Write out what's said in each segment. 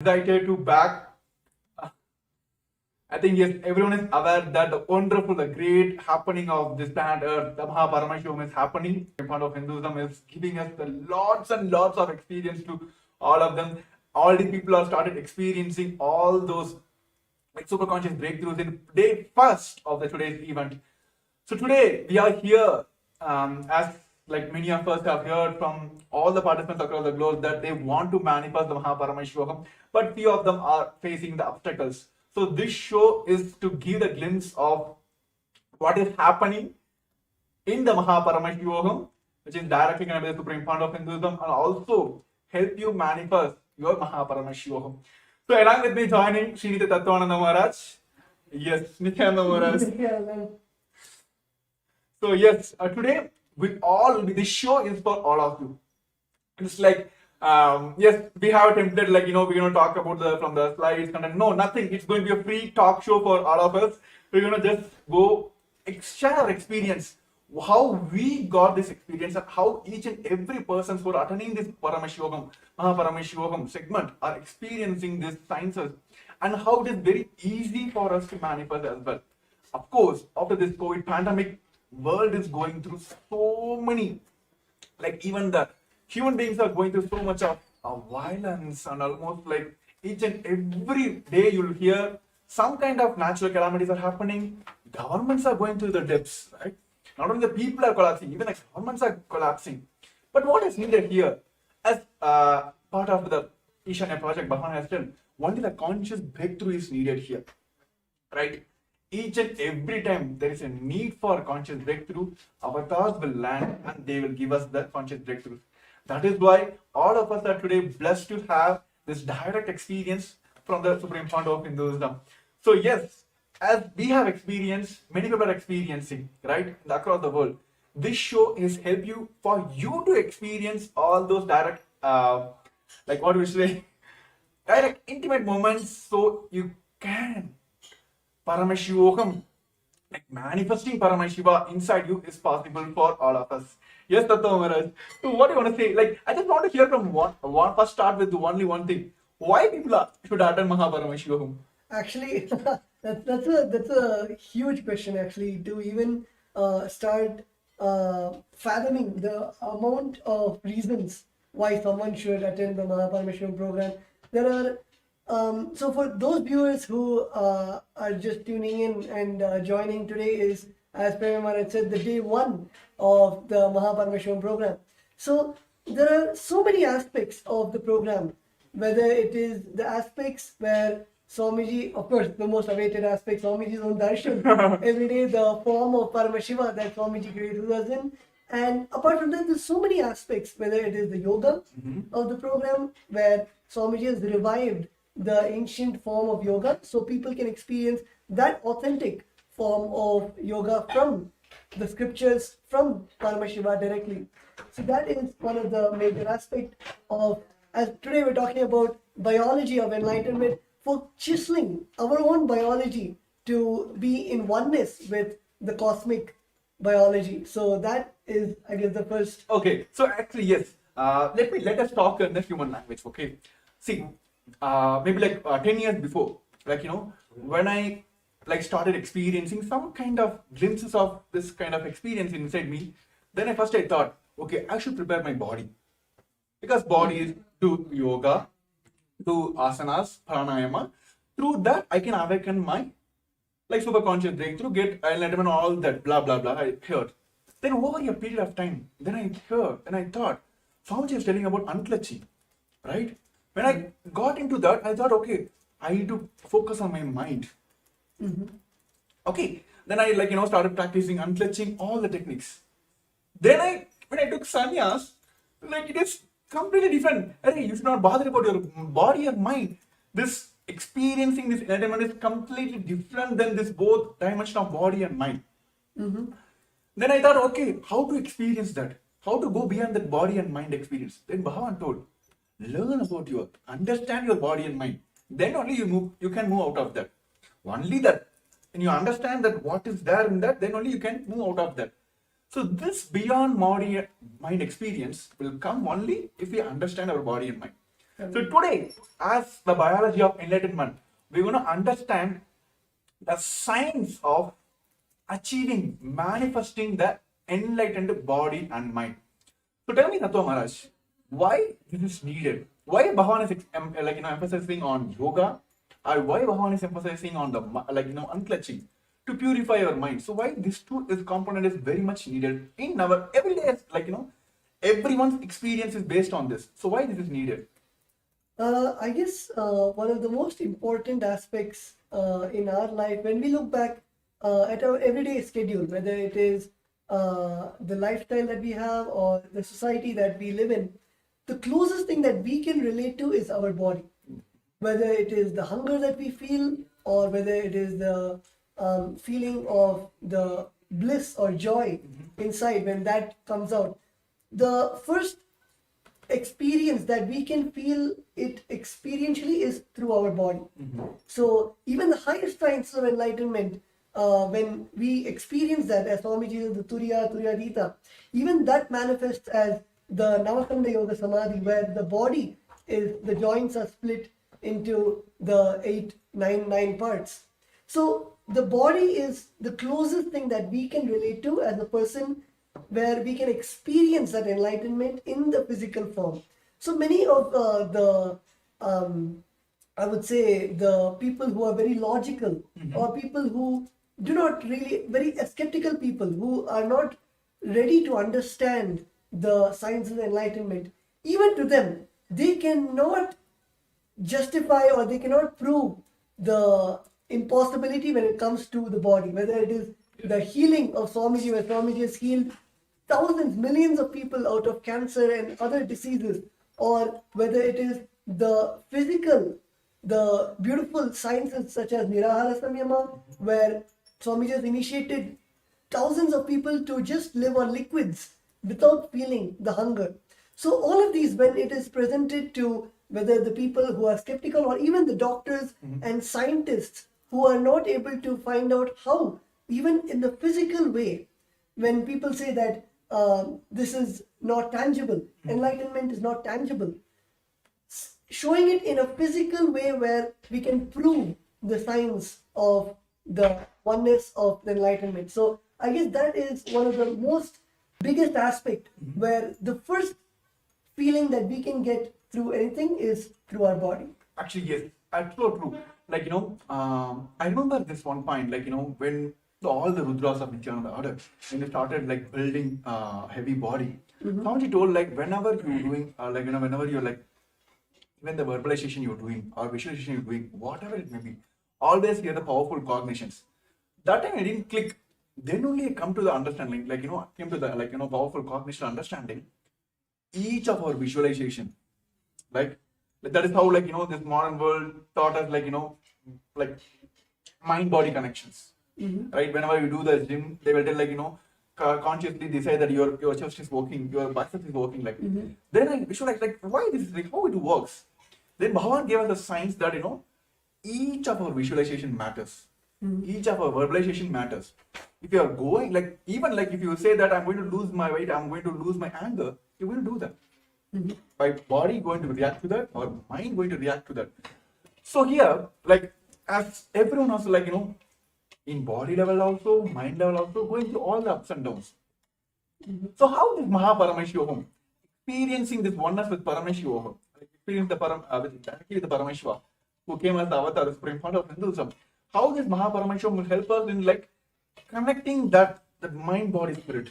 Excited to back. I think yes, everyone is aware that the wonderful, the great happening of this planet Earth, the Paramashivam is happening. In front of Hinduism is giving us the lots and lots of experience to all of them. All the people have started experiencing all those like super conscious breakthroughs in day first of the today's event. So today we are here, as like many of us have heard from all the participants across the globe that they want to manifest the Paramashivam, but few of them are facing the obstacles. So this show is to give a glimpse of what is happening in the Paramashivam, which is directly connected with the Supreme Fund of Hinduism, and also help you manifest your Paramashivam. So along with me joining Sri Nithyananda Maharaj. Yes, Nithyananda Maharaj. So yes, today this show is for all of you. It's like yes, we have a template like we're going to talk about from the slides content. No, nothing. It's going to be a free talk show for all of us. We're going to just go share our experience, how we got this experience, and how each and every person who are attending this Paramashivam segment are experiencing these sciences, and how it is very easy for us to manifest as well. Of course, after this COVID pandemic, world is going through so many, like even the human beings are going through so much of violence, and almost like each and every day you'll hear some kind of natural calamities are happening. Governments are going through the depths, right? Not only the people are collapsing, even the governments are collapsing. But what is needed here, as part of the Ishanya project, Bhavan has done, only the conscious breakthrough is needed here, right? Each and every time there is a need for conscious breakthrough, avatars will land and they will give us the conscious breakthrough. That is why all of us are today blessed to have this direct experience from the Supreme Fund of Hinduism. So yes, as we have experienced, many people are experiencing, right, across the world. This show is help you for you to experience all those direct, like what we say, direct intimate moments, so you can Paramashivam, like manifesting Paramashiva inside you is possible for all of us. Yes, Tattva Maharaj. So what do you want to say? Like, I just want to hear from one first start with only one thing. Why people should attend Paramashivam? Actually, that's a huge question. Actually, to even start fathoming the amount of reasons why someone should attend the Paramashivam program. There are so for those viewers who are just tuning in and joining today is, as Prema had said, the day one of the Paramashivam program. So there are so many aspects of the program, whether it is the aspects where Swamiji, of course, the most awaited aspect, Swamiji's own darshan, every day the form of Paramashiva that Swamiji created us in. And apart from that, there's so many aspects, whether it is the yoga of the program, where Swamiji has revived the ancient form of yoga, so people can experience that authentic form of yoga from the scriptures, from Paramashiva directly. So that is one of the major aspects of, as today we're talking about biology of enlightenment, for chiseling our own biology to be in oneness with the cosmic biology. So that is, I guess, the first. Okay, so actually yes. Let us talk in the human language. Okay, see, maybe like 10 years before, like when I like started experiencing some kind of glimpses of this kind of experience inside me, then I thought, okay, I should prepare my body, because body is do yoga, do asanas, pranayama. Through that, I can awaken my like super conscious breakthrough, get enlightenment, all that blah blah blah. I heard. Then over a period of time, then I heard and I thought, Swamiji is telling about unclutching, right? When I got into that, I thought, okay, I need to focus on my mind. Okay, then I started practicing unclutching, all the techniques. Then when I took sannyas, like it is completely different. Hey, you should not bother about your body and mind. This experiencing this enlightenment is completely different than this both dimension of body and mind. Then I thought, okay, how to experience that? How to go beyond that body and mind experience? Then Bhagavan told, learn about understand your body and mind. Then only you can move out of that. Only that, when you understand that what is there in that, then only you can move out of that. So this beyond body mind experience will come only if we understand our body and mind. So today, as the biology of enlightenment, we're going to understand the science of achieving, manifesting the enlightened body and mind. So tell me, Natwa Maharaj, why this is needed? Why Bhagavan is emphasizing on yoga, or why Bhagavan is emphasizing on the unclutching to purify your mind? So why this component is very much needed in our everyday, everyone's experience is based on this. So why this is needed? I guess one of the most important aspects in our life, when we look back at our everyday schedule, whether it is the lifestyle that we have or the society that we live in, the closest thing that we can relate to is our body. Whether it is the hunger that we feel, or whether it is the feeling of the bliss or joy inside when that comes out. The first experience that we can feel it experientially is through our body. So even the highest science of enlightenment, when we experience that, as Swamiji, the Turyadita, even that manifests as the Navakanda Yoga Samadhi, where the body is, the joints are split into the 9 parts. So the body is the closest thing that we can relate to as a person, where we can experience that enlightenment in the physical form. So many of I would say, the people who are very logical, or people who do not really, very skeptical people who are not ready to understand the science of enlightenment, even to them, they cannot justify or they cannot prove the impossibility when it comes to the body, whether it is the healing of Swamiji, where Swamiji has healed thousands, millions of people out of cancer and other diseases, or whether it is the physical, the beautiful sciences such as Nirahara Samyama, where Swamiji has initiated thousands of people to just live on liquids without feeling the hunger. So all of these, when it is presented to whether the people who are skeptical, or even the doctors and scientists who are not able to find out how, even in the physical way, when people say that this is not tangible, enlightenment is not tangible, showing it in a physical way where we can prove the science of the oneness of the enlightenment. So I guess that is one of the most biggest aspect, where the first feeling that we can get through anything is through our body. Actually, yes, that's so true. I remember this one point, when all the Rudras of Nithyananda order, when they started building heavy body, Swamiji told whenever you're doing, whenever you're even the verbalization you're doing or visualization you're doing, whatever it may be, always hear the powerful cognitions. That time I didn't click. Then only I come to the understanding, came to the powerful cognition understanding. Each of our visualization, that is how this modern world taught us mind body connections. Right? Whenever you do the gym, they will tell consciously decide that your chest is working, your bicep is working. Then I visualize why this is how it works. Then Bhagavan gave us the science that each of our visualization matters. Each of our verbalization matters. If you are going even if you say that I'm going to lose my weight, I'm going to lose my anger, you will do that. My body going to react to that, or mind going to react to that. So here, as everyone also in body level also, mind level also, going through all the ups and downs. So how is Paramashivam experiencing this oneness with Paramashivam, experience directly the Paramashiva, who came as the avatar, the supreme founder of Hinduism? How this Paramashivam will help us in connecting that mind, body, spirit?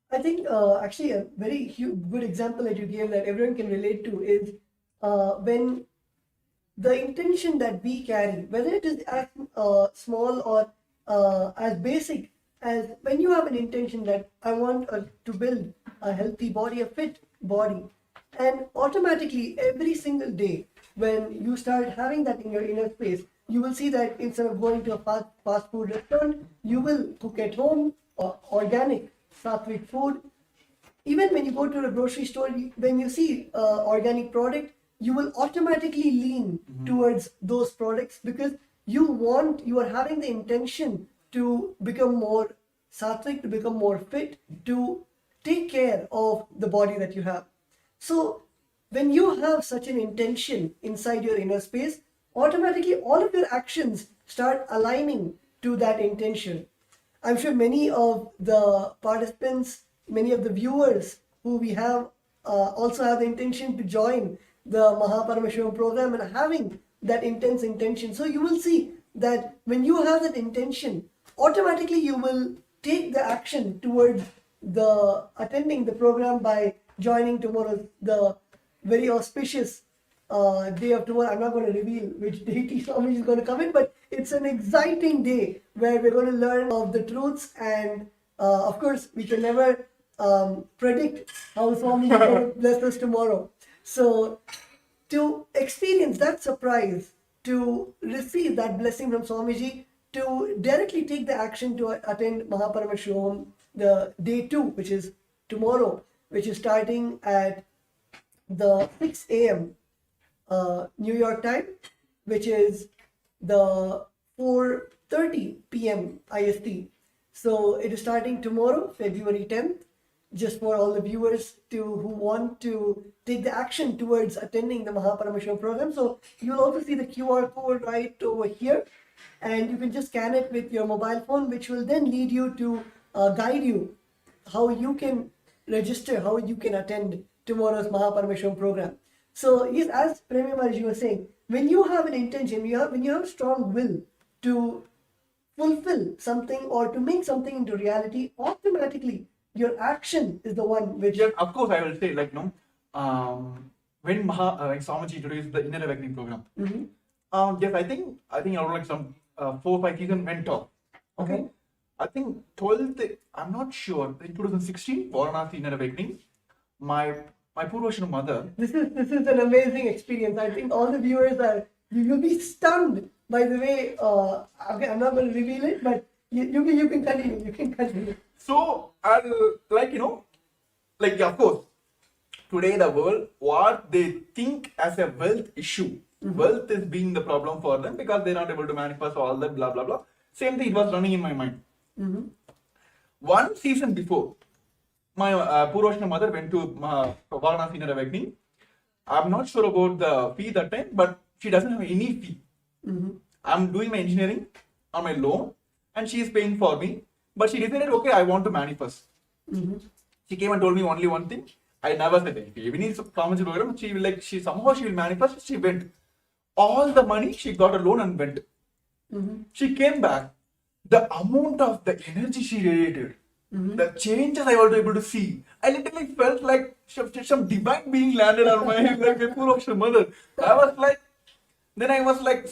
I think actually a very good example that you gave that everyone can relate to is when the intention that we carry, whether it is as small or as basic as when you have an intention that I want to build a healthy body, a fit body, and automatically every single day when you start having that in your inner space, you will see that instead of going to a fast food restaurant, you will cook at home, organic, sattvic food. Even when you go to a grocery store, when you see organic product, you will automatically lean towards those products, because you are having the intention to become more sattvic, to become more fit, to take care of the body that you have. So when you have such an intention inside your inner space, automatically all of your actions start aligning to that intention. I'm sure many of the participants, many of the viewers who we have also have the intention to join the Paramashivam program and having that intense intention. So you will see that when you have that intention, automatically you will take the action towards the attending the program by joining tomorrow, the very auspicious day of tomorrow. I'm not going to reveal which deity Swami is going to come in, but it's an exciting day where we're going to learn of the truths, and of course we can never predict how Swami is going to bless us tomorrow. So to experience that surprise, to receive that blessing from Swamiji, to directly take the action to attend Paramashivam, the day 2, which is tomorrow, which is starting at the 6 a.m. New York time, which is the 4:30 p.m. IST. So it is starting tomorrow, February 10th, just for all the viewers who want to take the action towards attending the Paramashivam program. So you'll also see the QR code right over here, and you can just scan it with your mobile phone, which will then lead you to guide you how you can register, how you can attend tomorrow's Paramashivam program. So yes, as Premi Maharaj was saying, when you have an intention, when you have a strong will to fulfill something or to make something into reality, automatically your action is the one which... Yes, of course, I will say, like, no, when like Swamiji introduced the Inner Awakening program, yes, I think around like some 4-5 seasons went off. Okay. I think 12th, I'm not sure, in 2016, Varanasi Inner Awakening, my Purvashana mother. This is an amazing experience. I think all the viewers you'll be stunned by the way. Okay, I'm not going to reveal it, but you can continue. You can continue. So, like, of course, today the world, what they think as a wealth issue, wealth is being the problem for them because they're not able to manifest all that, blah, blah, blah. Same thing, it was running in my mind. One season before, my Purvashana mother went to Varanasi Inner Awakening. I'm not sure about the fee that time, but she doesn't have any fee. I'm doing my engineering on my loan, and she is paying for me. But she decided, okay, I want to manifest. She came and told me only one thing. I never said, even in the program, she will manifest. She went. All the money, she got a loan and went. She came back. The amount of the energy she radiated, the changes I was able to see, I literally felt like some divine being landed on my head, like my Purvashana mother. I was like,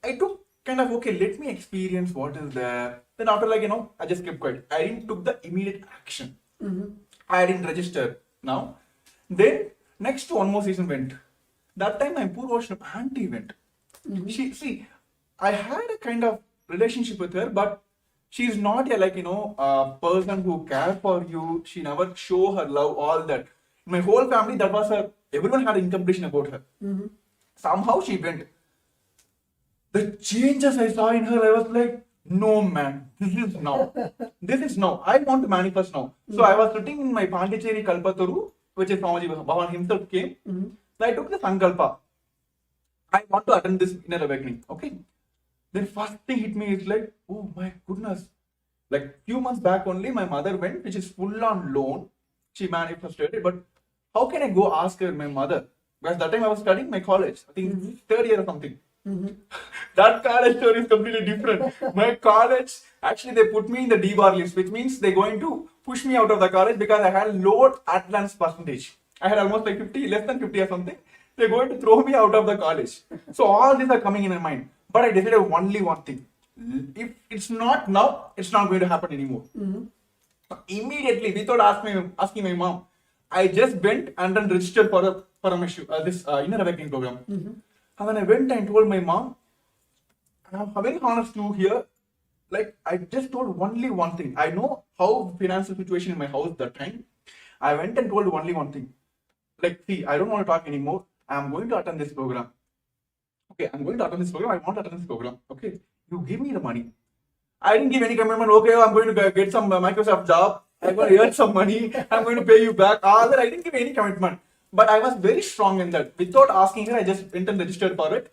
I took kind of, okay, let me experience what is there. Then after, I just kept quiet. I didn't took the immediate action. I didn't register now. Then next one more season went. That time my Purvashana auntie went. I had a kind of relationship with her, but she's not a person who cares for you. She never show her love, all that. My whole family, that was her. Everyone had incompletion about her. Somehow she went. The changes I saw in her, I was like, no man, this is now. This is now. I want to manifest now. So I was sitting in my Pondicherry Kalpataru, which is Swamiji Bhavan himself came. So I took the Sankalpa. I want to attend this Inner Awakening. Okay. Then first thing hit me is like, oh my goodness. Like few months back only, my mother went, which is full on loan. She manifested it, but how can I go ask her, my mother? Because that time I was studying my college. I think third year or something. That college story is completely different. My college, actually they put me in the D-bar list, which means they're going to push me out of the college because I had low attendance percentage. I had almost like 50, less than 50 or something. They're going to throw me out of the college. So all these are coming in my mind. But I decided only one thing. If it's not now, it's not going to happen anymore. Immediately, without asking my mom, I just went and then registered for this Inner Awakening program. And when I went and told my mom, I'm very honest to here, like I just told only one thing. I know how financial situation in my house that time. I went and told only one thing. Like, see, I don't want to talk anymore. I'm going to attend this program. Okay, I'm going to attend this program. I want to attend this program. Okay, you give me the money. I didn't give any commitment. Okay, I'm going to get some Microsoft job. I'm going to earn some money. I'm going to pay you back. All that, I didn't give any commitment. But I was very strong in that. Without asking her, I just went and registered for it.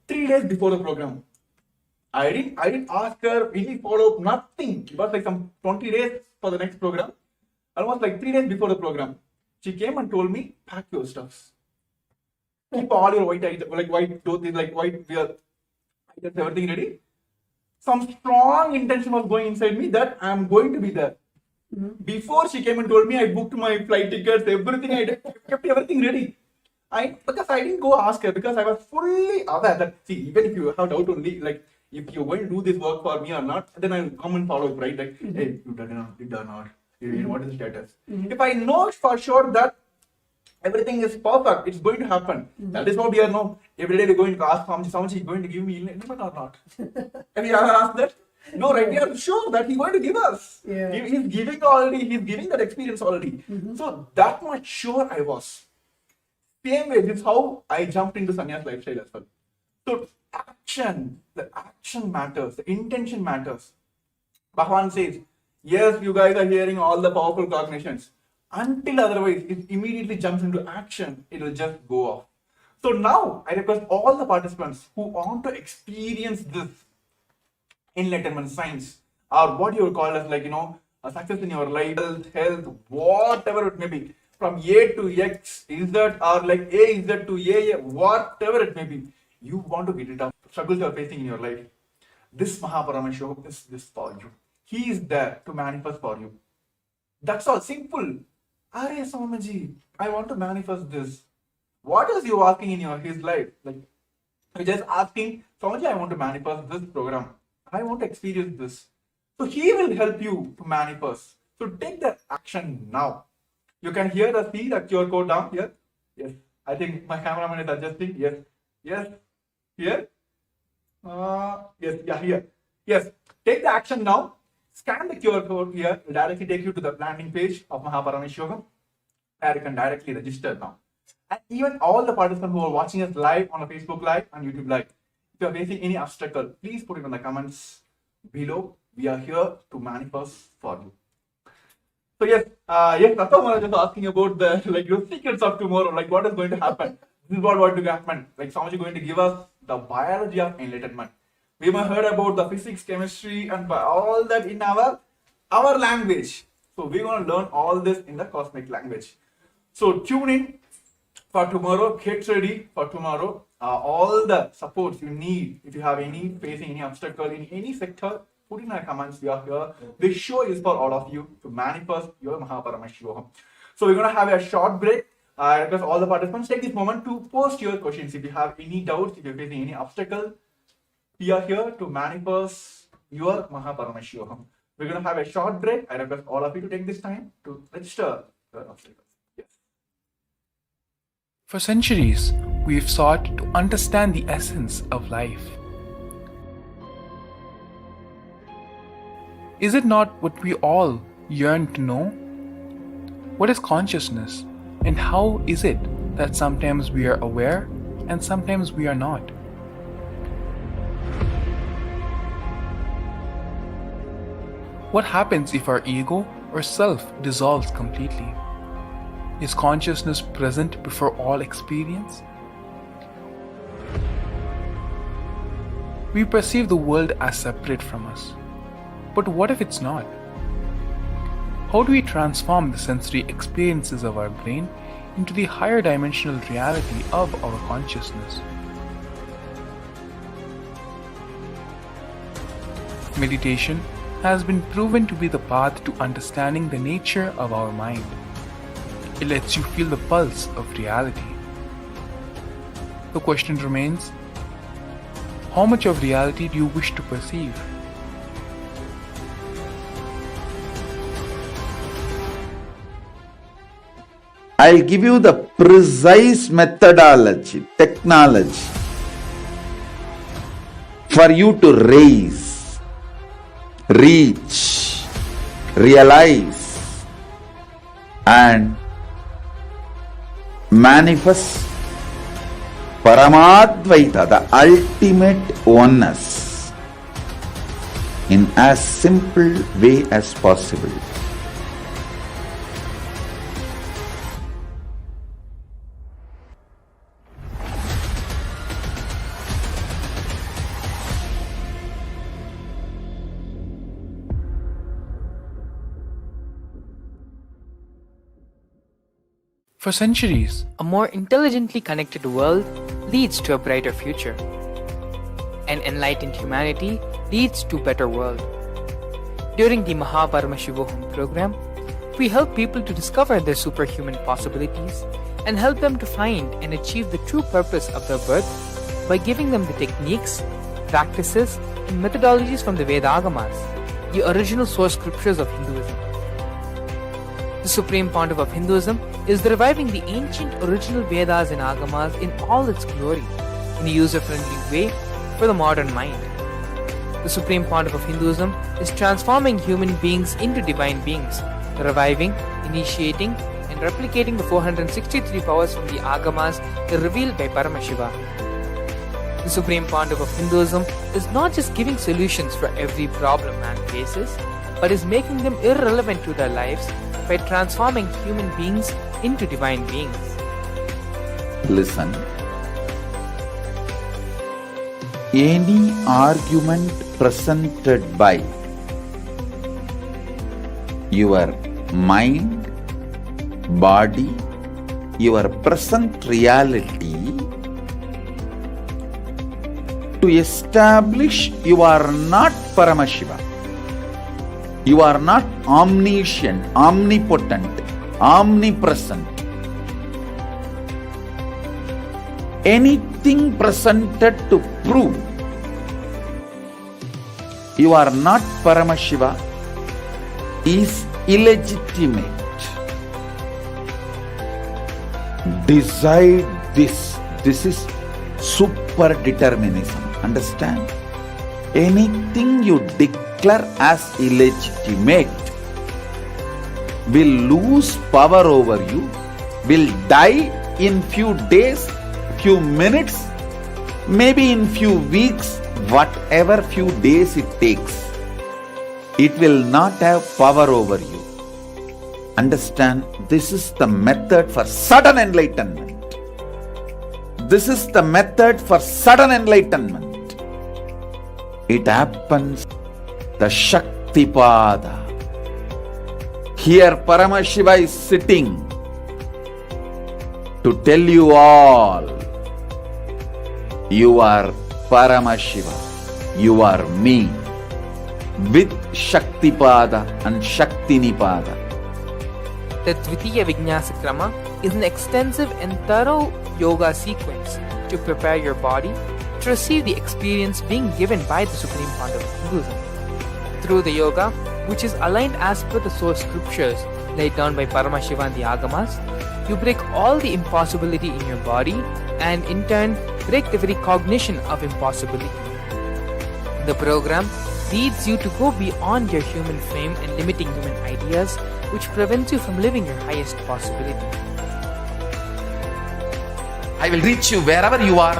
3 days before the program, I didn't ask her any follow up, nothing. It was like some 20 days for the next program. Almost like 3 days before the program, she came and told me, pack your stuffs. Keep all your white items, like white clothes, like white wear items, everything ready. Some strong intention was going inside me that I am going to be there. Before she came and told me, I booked my flight tickets, everything. I kept everything ready. Because I didn't go ask her, because I was fully aware that, see, even if you have doubt only, like if you're going to do this work for me or not, then I'll come and follow it, right? Like, hey, you done or not? What is the status? If I know for sure that everything is perfect, it's going to happen. That is what we are now. Every day we're going to ask Swamiji is going to give me enlightenment or not? Have you ever asked that? No, right? We are sure that he's going to give us. Yeah. He's giving already, he's giving that experience already. So that much sure I was. Same way, this is how I jumped into sannyas lifestyle as well. So the action matters, the intention matters. Bhagavan says, yes, you guys are hearing all the powerful cognitions. Until otherwise, it immediately jumps into action, it will just go off. So now, I request all the participants who want to experience this enlightenment science, or what you would call as like, a success in your life, health, whatever it may be, from A to X, is that, or like A is that to A, whatever it may be, you want to get it up, struggles you are facing in your life. This Paramashivam is this for you. He is there to manifest for you. That's all, simple. Are Swamiji, I want to manifest this. What is you asking in his life? Like, you're just asking, Swamiji, I want to manifest this program. I want to experience this. So he will help you to manifest. So take that action now. You can hear the see the QR code down here. Yes. I think my cameraman is adjusting. Yes. Yes. Here. Yes. Yeah. Here. Yes. Take the action now. Scan the QR code here. It will directly take you to the landing page of Paramashivam, where you can directly register now. And even all the participants who are watching us live on a Facebook Live and YouTube Live, if you are facing any obstacle, please put it in the comments below. We are here to manifest for you. So yes, Ratham was just asking about the secrets of tomorrow, like what is going to happen. This is what going to happen. Like Swamiji going to give us the biology of enlightenment. We might heard about the physics, chemistry, and all that in our language. So we're going to learn all this in the cosmic language. So tune in for tomorrow. Get ready for tomorrow. All the supports you need, if you have facing any obstacle in any sector, put in the comments. We are here. This show is for all of you to manifest your Paramashivam. So we're going to have a short break. I request all the participants take this moment to post your questions. If you have any doubts, if you're facing any obstacle, we are here to manifest your Paramashivam. We're going to have a short break. I request all of you to take this time to register your obstacles. Yes. For centuries, we've sought to understand the essence of life. Is it not what we all yearn to know? What is consciousness, and how is it that sometimes we are aware and sometimes we are not? What happens if our ego or self dissolves completely? Is consciousness present before all experience? We perceive the world as separate from us. But what if it's not? How do we transform the sensory experiences of our brain into the higher dimensional reality of our consciousness? Meditation has been proven to be the path to understanding the nature of our mind. It lets you feel the pulse of reality. The question remains, how much of reality do you wish to perceive? I'll give you the precise methodology, technology for you to raise, reach, realize, and manifest Paramadvaita, the ultimate oneness, in as simple way as possible. For centuries, A more intelligently connected world leads to a brighter future. An enlightened humanity leads to a better world. During the Paramashivam program, we help people to discover their superhuman possibilities and help them to find and achieve the true purpose of their birth by giving them the techniques, practices, and methodologies from the Vedagamas, the original source scriptures of Hinduism. The Supreme Pontiff of Hinduism is reviving the ancient original Vedas and Agamas in all its glory, in a user-friendly way for the modern mind. The Supreme Pontiff of Hinduism is transforming human beings into divine beings, reviving, initiating, and replicating the 463 powers from the Agamas revealed by Paramashivam. The Supreme Pontiff of Hinduism is not just giving solutions for every problem man faces, but is making them irrelevant to their lives by transforming human beings into divine beings. Listen. Any argument presented by your mind, body, your present reality to establish you are not Paramashiva. You are not omniscient, omnipotent, omnipresent. Anything presented to prove you are not Paramashiva is illegitimate. Decide this. This is super determinism. Understand? Anything you declare as illegitimate will lose power over you, will die in few days, few minutes, maybe in few weeks, whatever few days it takes. It will not have power over you. Understand? This is the method for sudden enlightenment. This is the method for sudden enlightenment. It happens the Shaktipada. Here Paramashiva is sitting to tell you all, you are Paramashiva, you are me, with Shaktipada and Shaktinipada. The Dvitiya Vijnasa Krama is an extensive and thorough yoga sequence to prepare your body to receive the experience being given by the Supreme Pontiff of Hinduism. Through the yoga, which is aligned as per the source scriptures laid down by Paramashiva and the Agamas, you break all the impossibility in your body and in turn break the very cognition of impossibility. The program leads you to go beyond your human frame and limiting human ideas, which prevents you from living your highest possibility. I will reach you wherever you are,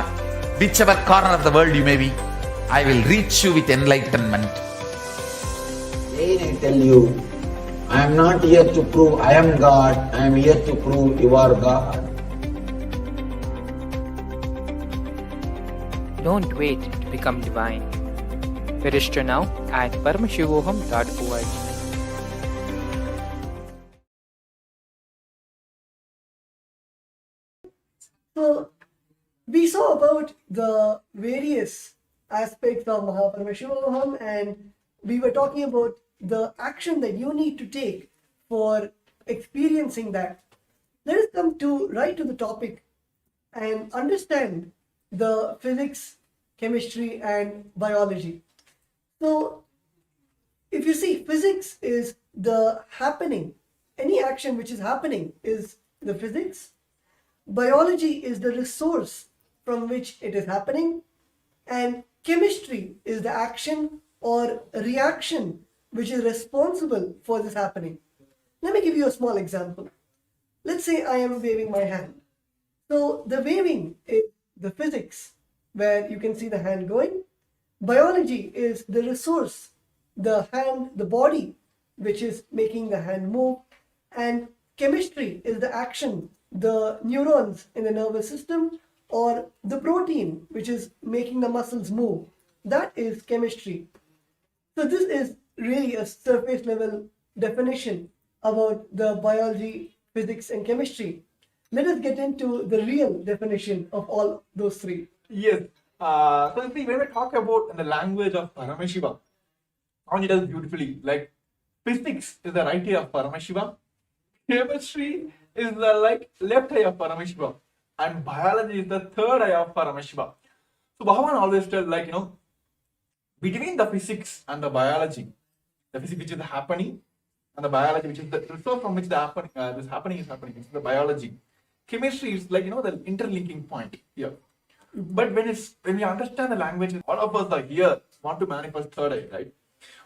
whichever corner of the world you may be. I will reach you with enlightenment. Again I tell you, I am not here to prove I am God, I am here to prove you are God. Don't wait to become divine. Register now at paramashivoham.org. So, we saw about the various aspects of Paramashivam, and we were talking about the action that you need to take for experiencing that. Let us come right to the topic and understand the physics, chemistry, and biology. So, if you see, physics is the happening. Any action which is happening is the physics. Biology is the resource from which it is happening, and chemistry is the action or reaction which is responsible for this happening. Let me give you a small example. Let's say I am waving my hand. So the waving is the physics, where you can see the hand going. Biology is the resource, the hand, the body, which is making the hand move. And chemistry is the action, the neurons in the nervous system, or the protein which is making the muscles move. That is chemistry. So this is really a surface level definition about the biology, physics, and chemistry. let us get into the real definition of all those three. Yes. So you see, when we talk about in the language of Paramashiva, on it does beautifully. Like physics is the right eye of Paramashiva, chemistry is the left eye of Paramashiva, and biology is the third eye of Paramashiva. So Bhagavan always tells between the physics and the biology, the physics which is happening and the biology which is the resource from which this happening is happening, it's the biology. Chemistry is the interlinking point here. But when we understand the language, all of us are here want to manifest third eye, right?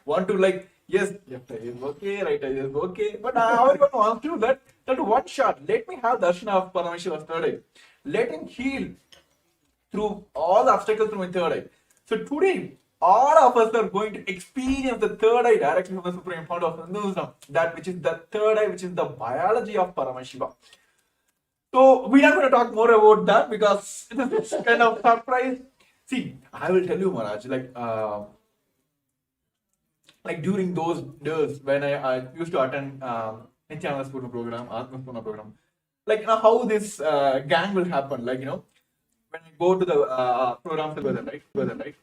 Want to yes, left eye is okay, right eye is okay, but everyone wants to that one shot. Let me have darshan of Paramashiva's third eye. Let him heal through all the obstacles through my third eye. So today, all of us are going to experience the third eye directly from the Supreme Fount of Hinduism, that which is the third eye, which is the biology of Paramashiva. So we are going to talk more about that because it is kind of surprise. See, I will tell you, Maharaj, during those days when I used to attend Nithyananda Spurna program, Atma Spurna program, how this gang will happen, when we go to the programs together, right?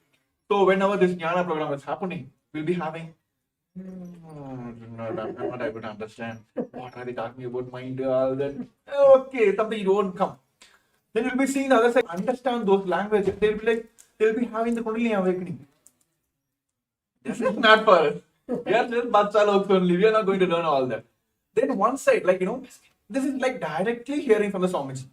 So whenever this Jnana program is happening, we'll be having I'm not able to understand. What are they talking about? Mind, all that. Okay, something you don't come. Then you'll be seeing the other side, understand those languages. They'll be having the Kundalini awakening. This is not for us. We are just Batsa Loks only. We are not going to learn all that. Then one side, this is directly hearing from the Swamiji.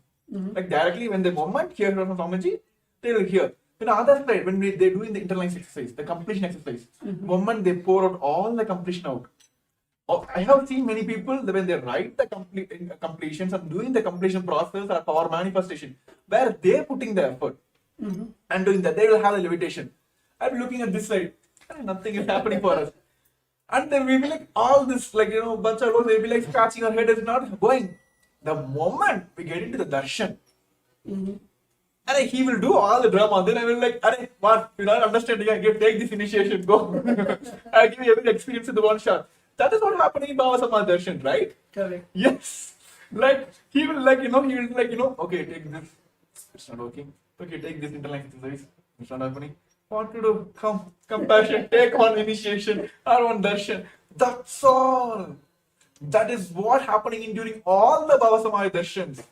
Directly when the moment hear from Swamiji, they will hear. Then the other side, when they're doing the internalize exercise, the completion exercise, moment they pour out all the completion out. I have seen many people that when they write the completions and doing the completion process or power manifestation, where they're putting the effort and doing that, they will have the levitation. I'm looking at this side, nothing is happening for us. And then we be all this, bunch of those, they'll be scratching our head, it's not going. The moment we get into the darshan, he will do all the drama. Then I will what? You're not understanding. Take this initiation. Go. I give you every experience in the one shot. That is what happening in Baba Samadhi Darshan, right? Correct. Yes. He will okay, take this. It's not working. Okay, take this internal exercise. It's not happening. What to do? Come. Compassion. Take one initiation or one darshan. That's all. That is what happening during all the Baba Samadhi Darshans.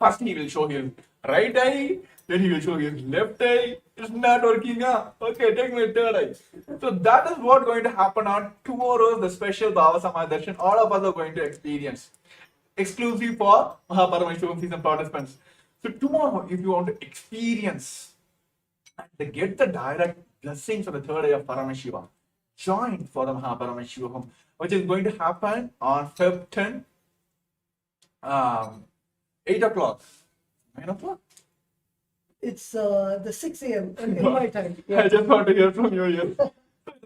First he will show his right eye, then he will show his left eye. It's not working, huh? Okay, take my third eye. So that is what going to happen on tomorrow's the special Baba Samadhi Darshan. All of us are going to experience. Exclusive for Paramashivam season participants. So tomorrow, if you want to experience and get the direct blessings of the third eye of Paramashiva, join for the Paramashivam, which is going to happen on Feb 10, 8 o'clock. 9 o'clock? It's the 6 a.m. in my time. Yeah. I just want to hear from you here.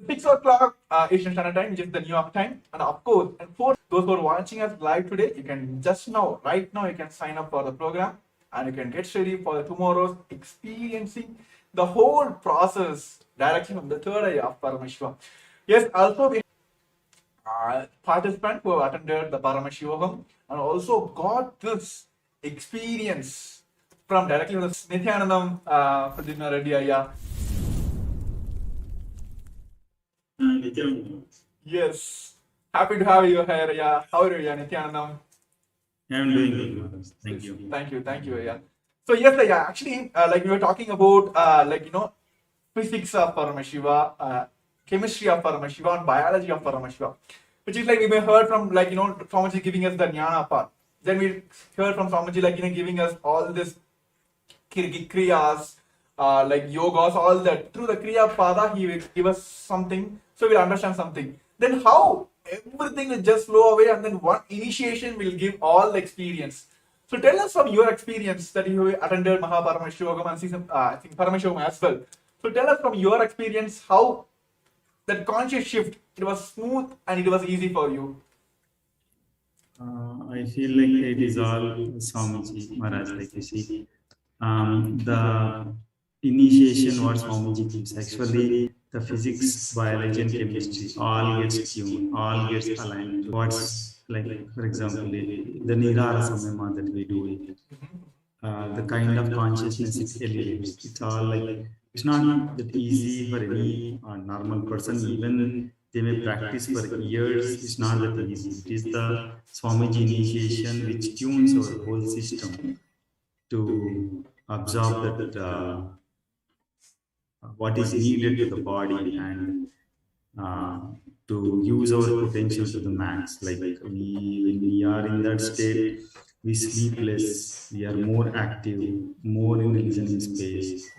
6 o'clock Eastern Standard Time, which is the New York time. And of course, and for those who are watching us live today, you can right now, you can sign up for the program and you can get ready for tomorrow's experiencing the whole process directly from the third eye of Paramashiva. Yes, also we participants who have attended the Paramashivam and also got this experience from directly from the Nithyanandam Pradyumna Reddy Ayya. Nithyananda. Yes, happy to have you here. Yeah, how are you, Nithyanandam? I'm doing good. Thank you. Thank you. Yeah. So yes, actually, we were talking about physics of Paramashiva, chemistry of Paramashiva, and biology of Paramashiva, which is we may heard from Swamiji giving us the jnana part. Then we heard from Swamiji giving us all this kriyas, yogas, all that. Through the kriya pada, he will give us something, so we'll understand something. Then how everything will just flow away, and then one initiation will give all the experience. So tell us from your experience that you attended Paramashivam and season, I think Paramashivam as well. So tell us from your experience how that conscious shift, it was smooth and it was easy for you. I feel like it is all Swamiji Maharaj, like you see. The initiation what Swamiji gives, actually the physics, biology and chemistry all gets tuned, all gets aligned to what's like for example, the Nirara Samyama that we do it, the kind of consciousness it elevates. It's all like, it's not that easy for any normal person. Even they may practice for years. It's not that easy. It is the Swamiji initiation which tunes our whole system to absorb that what is needed to the body, and uh, to use our potential to the max. Like when we are in that state, we sleep less, we are more active, more in the listening space,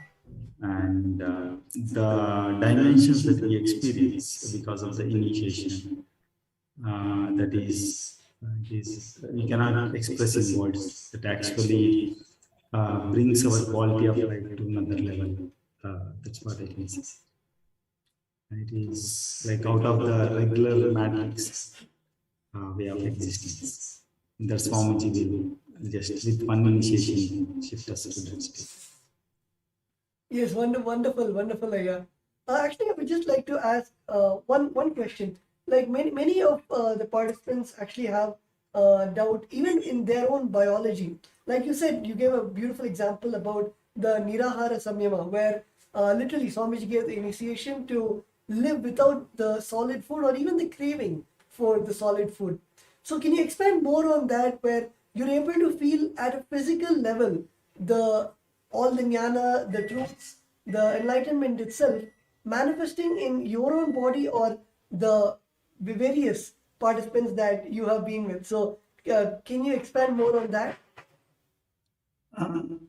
and the dimensions that we experience because of the initiation, it is we cannot express in words. That actually brings our quality of life to another level. That's what I can say. It is like out of the regular matrix way of existence. That's Swamiji will just with one initiation shift us to that state. Yes, wonderful, Aya. Actually, I would just like to ask one question. Like many of the participants actually have doubt even in their own biology. Like you said, you gave a beautiful example about the Nirahara Samyama, where literally Swamiji gave the initiation to live without the solid food or even the craving for the solid food. So can you expand more on that, where you're able to feel at a physical level all the jnana, the truths, the enlightenment itself manifesting in your own body or the various participants that you have been with? So can you expand more on that?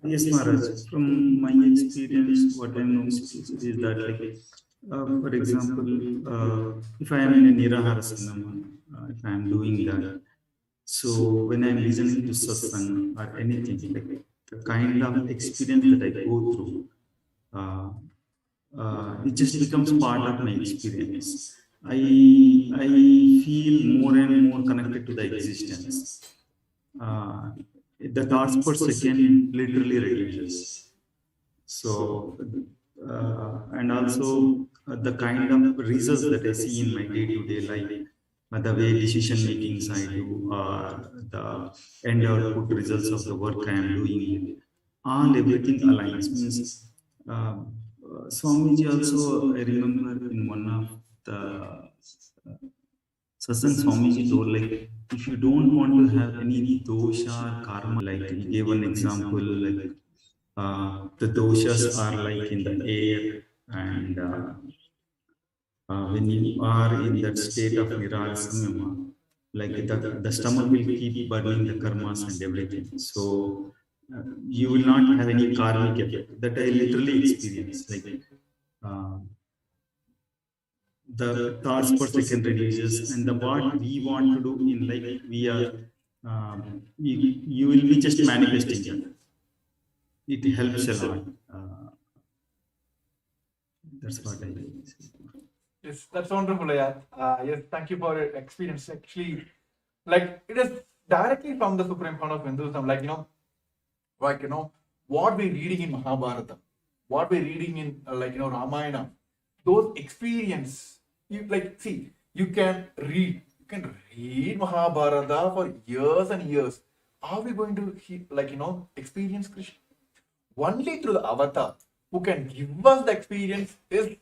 Yes, Maharaj. From my experience, what I know is that, like, for example, if I am in a Nirahara Sanama, if I am doing that, so when I am listening to satsang or anything, like the kind of experience that I go through, it just becomes part of my experience. I feel more and more connected to the existence. The thoughts per second literally reduces. So, and also the kind of results that I see in my day-to-day life, the way decision makings I do, or the end output results of the work I am doing, all everything aligns. Means Swamiji also, I remember in one of the Sasan Swamiji told, like, if you don't want to have any dosha or karma, like he gave an example, like the doshas are like in the air, and when you are in that state of Nirara Samyama, like the stomach will keep burning the karmas and everything. So you will not have any karmic effect. That I literally experienced. Like the thoughts per second reduces, and the what we want to do in life, we are you will be just manifesting that. It helps a lot. That's what I say. Yes, that's wonderful, yeah. Yes, thank you for your experience. Actually, like it is directly from the Supreme Court of Hinduism. Like what we're reading in Mahabharata, what we're reading in Ramayana, those experience. You can read Mahabharata for years and years. Are we going to experience Krishna? Only through the avatar who can give us the experience is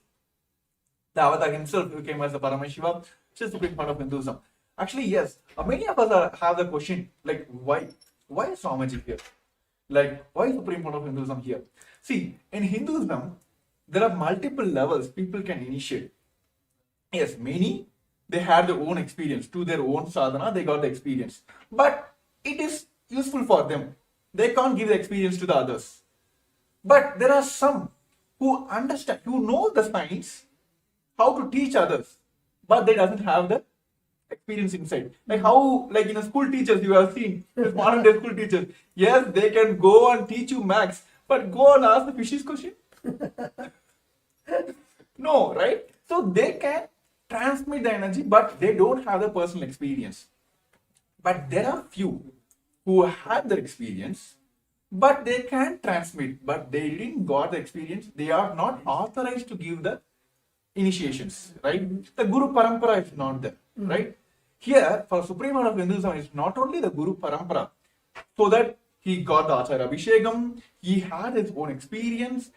the avatar himself, who came as the Paramashivam, which is the Supreme Court of Hinduism. Actually, yes, many of us have the question, like, why is Swamiji here? Like, why is Supreme Court of Hinduism here? See, in Hinduism, there are multiple levels people can initiate. Yes, many, they had their own experience. To their own sadhana, they got the experience. But it is useful for them. They can't give the experience to the others. But there are some who understand, who know the science, how to teach others, but they doesn't have the experience inside. Like how, like in a school teachers, you have seen, this modern day school teachers, yes, they can go and teach you maths, but go and ask the fishes question. No, right? So they can transmit the energy, but they don't have the personal experience. But there are few who have the experience, but they can transmit, but they didn't got the experience. They are not authorized to give the initiations, right? The Guru Parampara is not there, right? Here, for Supreme Lord of Hinduism, it's not only the Guru Parampara, so that he got the Acharya Abhishekam, he had his own experience,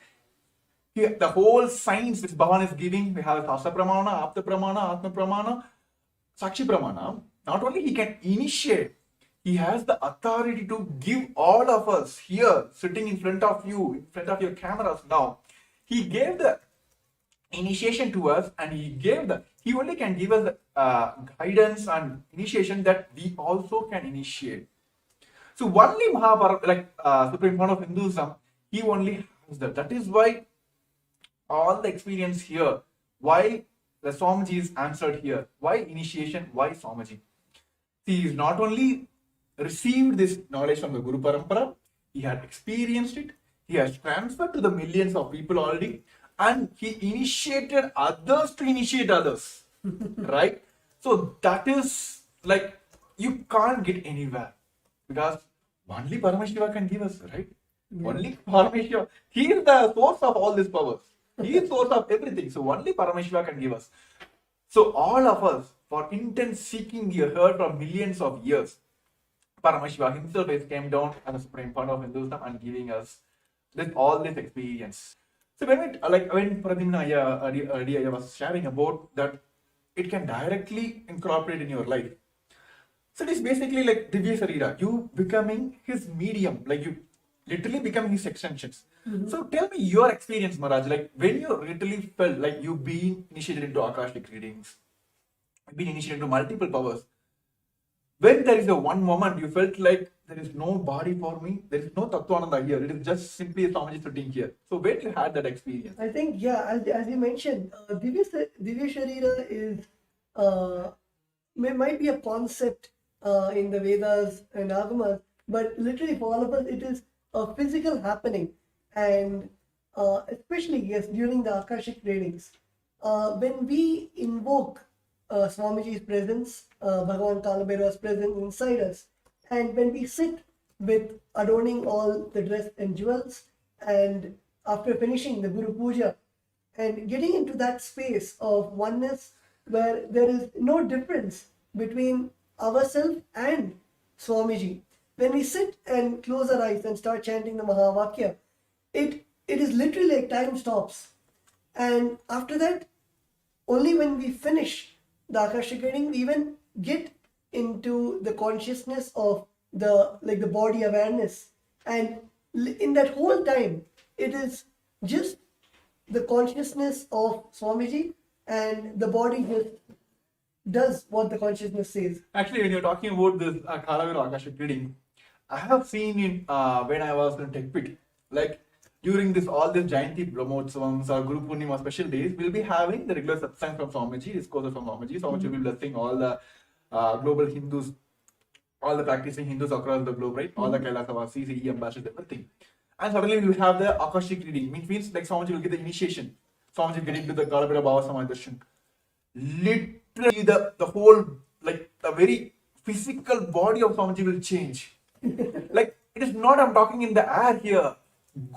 the whole science which Bhavan is giving, we have Shastra Pramana, Apta Pramana, Atma Pramana, Sakshi Pramana. Not only he can initiate, he has the authority to give all of us here, sitting in front of you, in front of your cameras now. He gave the initiation to us, and he only can give us the guidance and initiation that we also can initiate. So only Mahabharata, like Supreme Lord of Hinduism, he only has that. That is why all the experience here, why the Swamiji is answered here, why initiation, why Swamiji. He is not only received this knowledge from the Guru Parampara, he had experienced it, he has transferred to the millions of people already, and he initiated others to initiate others. Right? So that is like, you can't get anywhere, because only Paramashiva can give us, right? Yeah. Only Paramashiva. He is the source of all these powers. He is source of everything. So only Paramashiva can give us. So all of us, for intense seeking, we heard from millions of years, Paramashiva himself has came down as a Supreme Lord of Hinduism and giving us all this experience. So when Pradimna earlier was sharing about that, it can directly incorporate in your life. So it is basically like Divya Sarira, you becoming his medium, like you literally becoming his extensions. Mm-hmm. So tell me your experience, Maharaj, like when you literally felt like you've been initiated into Akashic readings, been initiated into multiple powers. When there is a one moment you felt like there is no body for me, there is no Tattvananda here, it is just simply a Swamiji sitting here. So when you had that experience? I think, yeah, as you mentioned, Divya Sharira is, might be a concept in the Vedas and Agamas, but literally for all of us, it is a physical happening. And especially, yes, during the Akashic readings, when we invoke Swamiji's presence, Bhagavan Kalabhairava's presence inside us, and when we sit with adorning all the dress and jewels, and after finishing the Guru Puja, and getting into that space of oneness where there is no difference between ourselves and Swamiji, when we sit and close our eyes and start chanting the Mahavakya, it is literally like time stops. And after that, only when we finish the Akashic reading, we even get into the consciousness of the body awareness. And in that whole time, it is just the consciousness of Swamiji, and the body just does what the consciousness says. Actually, when you're talking about this Kalabhairava Akashic reading, I have seen it when I was in TechPit, like during all these Jayanti Brahmotsavams or Guru Purnima special days, we'll be having the regular satsang from Swamiji, discourses from Swamiji. Swamiji will be blessing all the global Hindus, all the practicing Hindus across the globe, right? All the Kailasavasis, CE ambassadors, everything. And suddenly we will have the Akashic reading, which means like Swamiji will get the initiation. Swamiji will get into the Kalabhairava Bhava Samaya Darshan. Literally the whole, like the very physical body of Swamiji will change. Like it is not I'm talking in the air here.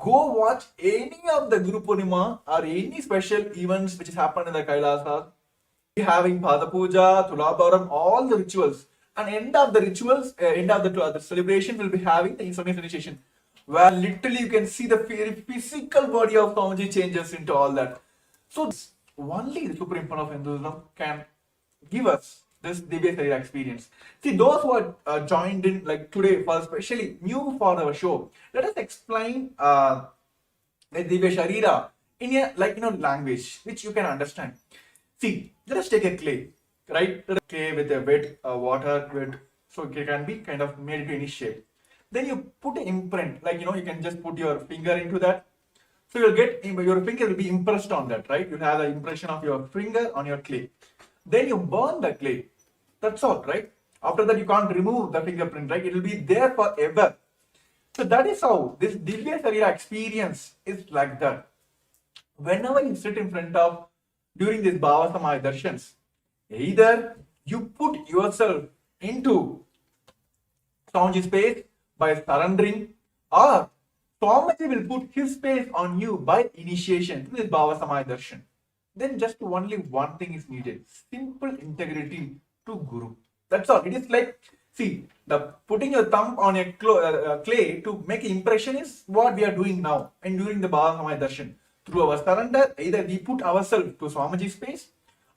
Go watch any of the Guru Purnima or any special events which has happened in the Kailasas. Having Pada Puja, Tulabharam, all the rituals. And end of the rituals, end of the celebration will be having the instantaneous initiation, where literally you can see the very physical body of Swamiji changes into all that. So only the Supreme Lord of Hinduism can give us this Divya Sharira experience. See, those who are joined in like today, for especially new for our show, let us explain the Divya Sharira in a language which you can understand. See, let us take a clay, right? A clay with a wet water, so it can be kind of made into any shape. Then you put an imprint, like you can just put your finger into that. So you'll get your finger will be impressed on that, right? You'll have the impression of your finger on your clay. Then you burn the clay. That's all, right? After that, you can't remove the fingerprint, right? It will be there forever. So that is how this Divya Sharira experience is like that. Whenever you sit in front of, during this Bhava Samaya Darshans, either you put yourself into Swamiji's space by surrendering, or Swamiji will put his space on you by initiation through this Bhava Samaya Darshan. Then just only one thing is needed: simple integrity to Guru. That's all. It is like, see, the putting your thumb on a clay to make an impression is what we are doing now and during the Baba Samaya Darshan. Through our surrender, either we put ourselves to Swamiji's space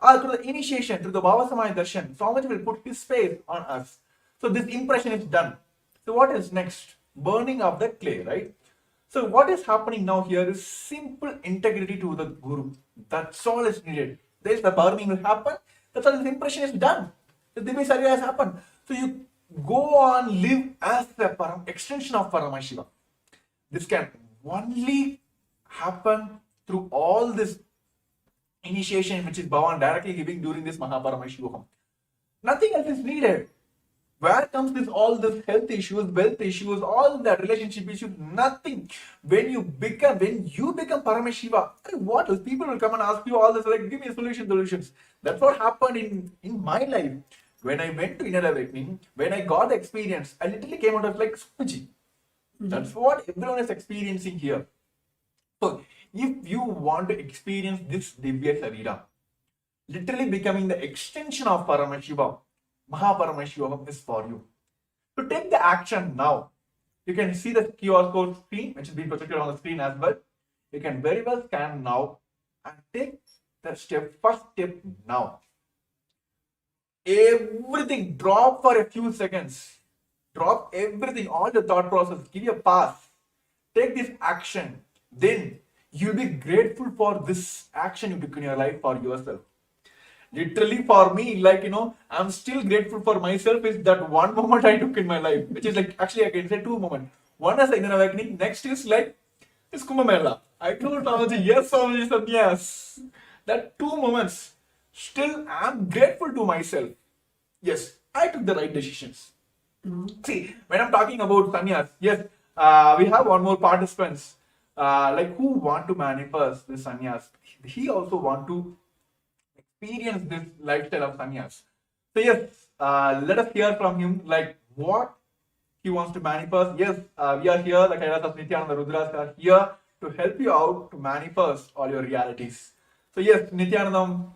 or through the initiation, through the Baba Samaya Darshan, Swamiji will put his space on us. So this impression is done. So what is next? Burning of the clay, right? So what is happening now here is simple integrity to the Guru. That's all is needed. There's the burning will happen. That's all. This impression is done. The Divya Sarya has happened. So you go on, live as the extension of Paramashivam. This can only happen through all this initiation which is Bhavan directly giving during this Mahaparamashivaham. Nothing else is needed. Where comes this all this health issues, wealth issues, all that relationship issues? Nothing. When you become Paramashiva, what else? People will come and ask you all this, like, give me solutions. That's what happened in my life. When I went to inner awakening, when I got the experience, I literally came out of like Swamiji. That's what everyone is experiencing here. So if you want to experience this Divya Sarira, literally becoming the extension of Paramashiva, Mahaparamashivam is for you. To take the action now, you can see the QR code screen, which is being projected on the screen as well. You can very well scan now and take the first step now. Everything, drop for a few seconds. Drop everything, all the thought process, give you a pass. Take this action. Then you'll be grateful for this action you took in your life for yourself. Literally for me, like, I'm still grateful for myself is that one moment I took in my life, which is like, actually I can say two moments. One is the inner awakening, next is like, it's Kumbh Mela. I told Swamiji, yes, Swamiji said yes. That 2 moments, still I'm grateful to myself. Yes, I took the right decisions. See, when I'm talking about sannyas, yes, we have one more participants, like who want to manifest this sannyas. He also want to experience this lifestyle of sannyas. So yes, let us hear from him, like what he wants to manifest. Yes, we are here, the Kailas of Nithyananda Rudras are here to help you out to manifest all your realities. So yes, Nithyanandam.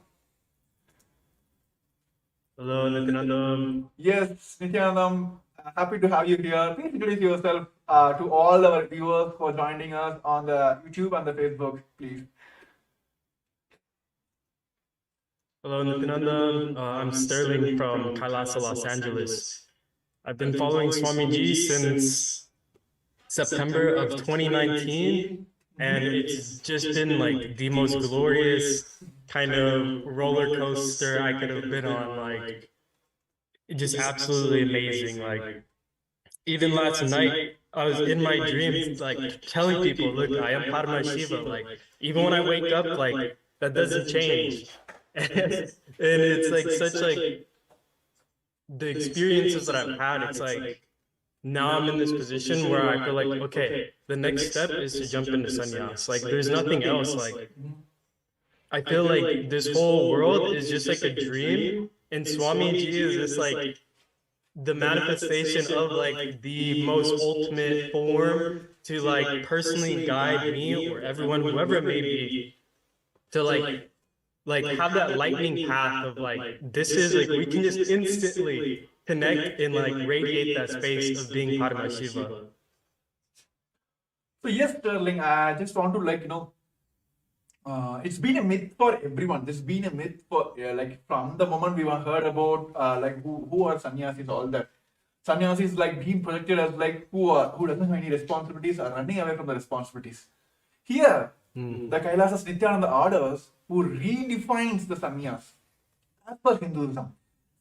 Hello, Nithyananda. Yes, Nithyanandam, happy to have you here. Please introduce yourself to all our viewers who are joining us on the YouTube and the Facebook, please. Hello, Nithyananda. I'm Sterling from Kailasa, Los Angeles. I've been following Swamiji since September of 2019, and it's just been like the most glorious kind of roller coaster I could have been on. Like, just absolutely amazing. Like, even last night, I was in my dreams, like telling people, look, I am Paramashiva. Like, even when I wake up, like, that doesn't change. And it's like such like the experiences that I've had, it's like now I'm in this position where I feel like, okay, the next step is to jump into sannyas. Like, there's nothing else. Like, I feel like this whole world is just like a dream, and Swamiji is just like the manifestation of like the most ultimate form to like personally guide me or everyone, whoever it may be, to like have that lightning path of like, this is like, we can just instantly connect and like radiate that space of being Paramashiva. So yes, Sterling, I just want to it's been a myth for everyone. This has been a myth for like from the moment we were heard about like who are sannyasis, all that. Sannyasis like being projected as like who doesn't have any responsibilities are running away from the responsibilities. Here, the Kailasas Nithyananda orders who redefines the sannyas as per Hinduism.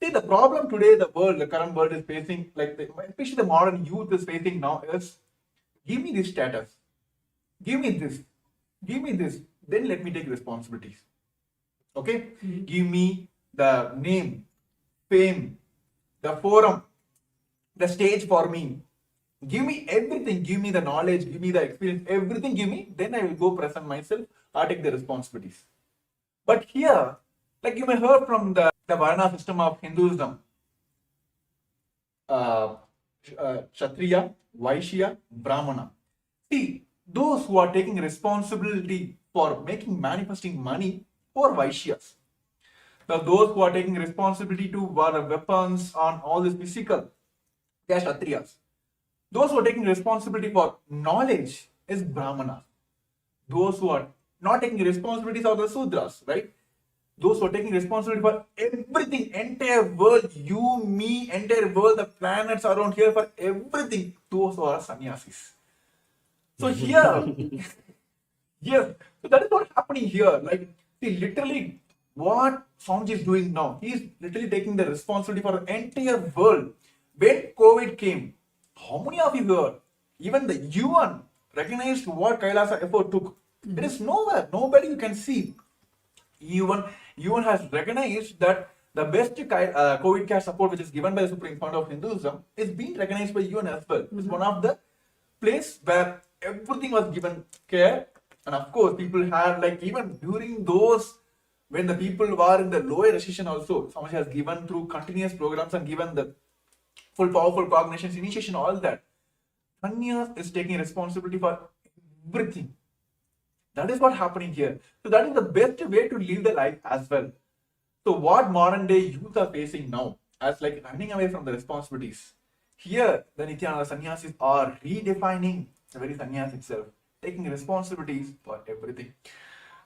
See, the problem today the current world is facing, like especially the modern youth is facing now is, give me this status, give me this, then let me take responsibilities. Okay? Give me the name, fame, the forum, the stage for me. Give me everything, give me the knowledge, give me the experience, everything give me, then I will go present myself or take the responsibilities. But here, like you may heard from the Varna system of Hinduism, Kshatriya, Vaishya, Brahmana. See, those who are taking responsibility for manifesting money for Vaishyas. So those who are taking responsibility to war weapons on all this physical, they are Kshatriyas. Those who are taking responsibility for knowledge is Brahmanas. Those who are not taking responsibilities are the Sudras, right? Those who are taking responsibility for everything, entire world, you, me, entire world, the planets around here, for everything, those who are sannyasis. So here, yes, so that is what's happening here. Like, see, literally, what Swamiji is doing now, he is literally taking the responsibility for the entire world. When COVID came, how many of you here, even the UN recognized what Kailasa effort took? It is nowhere, nobody you can see. UN has recognized that the best COVID care support which is given by the Supreme Court of Hinduism is being recognized by UN as well. It's one of the place where everything was given care, and of course people had, like, even during those when the people were in the lower recession also, Swamiji has given through continuous programs and given the full powerful cognitions, initiation, all that. Sannyas is taking responsibility for everything. That is what's happening here. So that is the best way to live the life as well. So what modern day youth are facing now as like running away from the responsibilities. Here, the Nithyananda sannyasis are redefining the very sannyas itself, taking responsibilities for everything.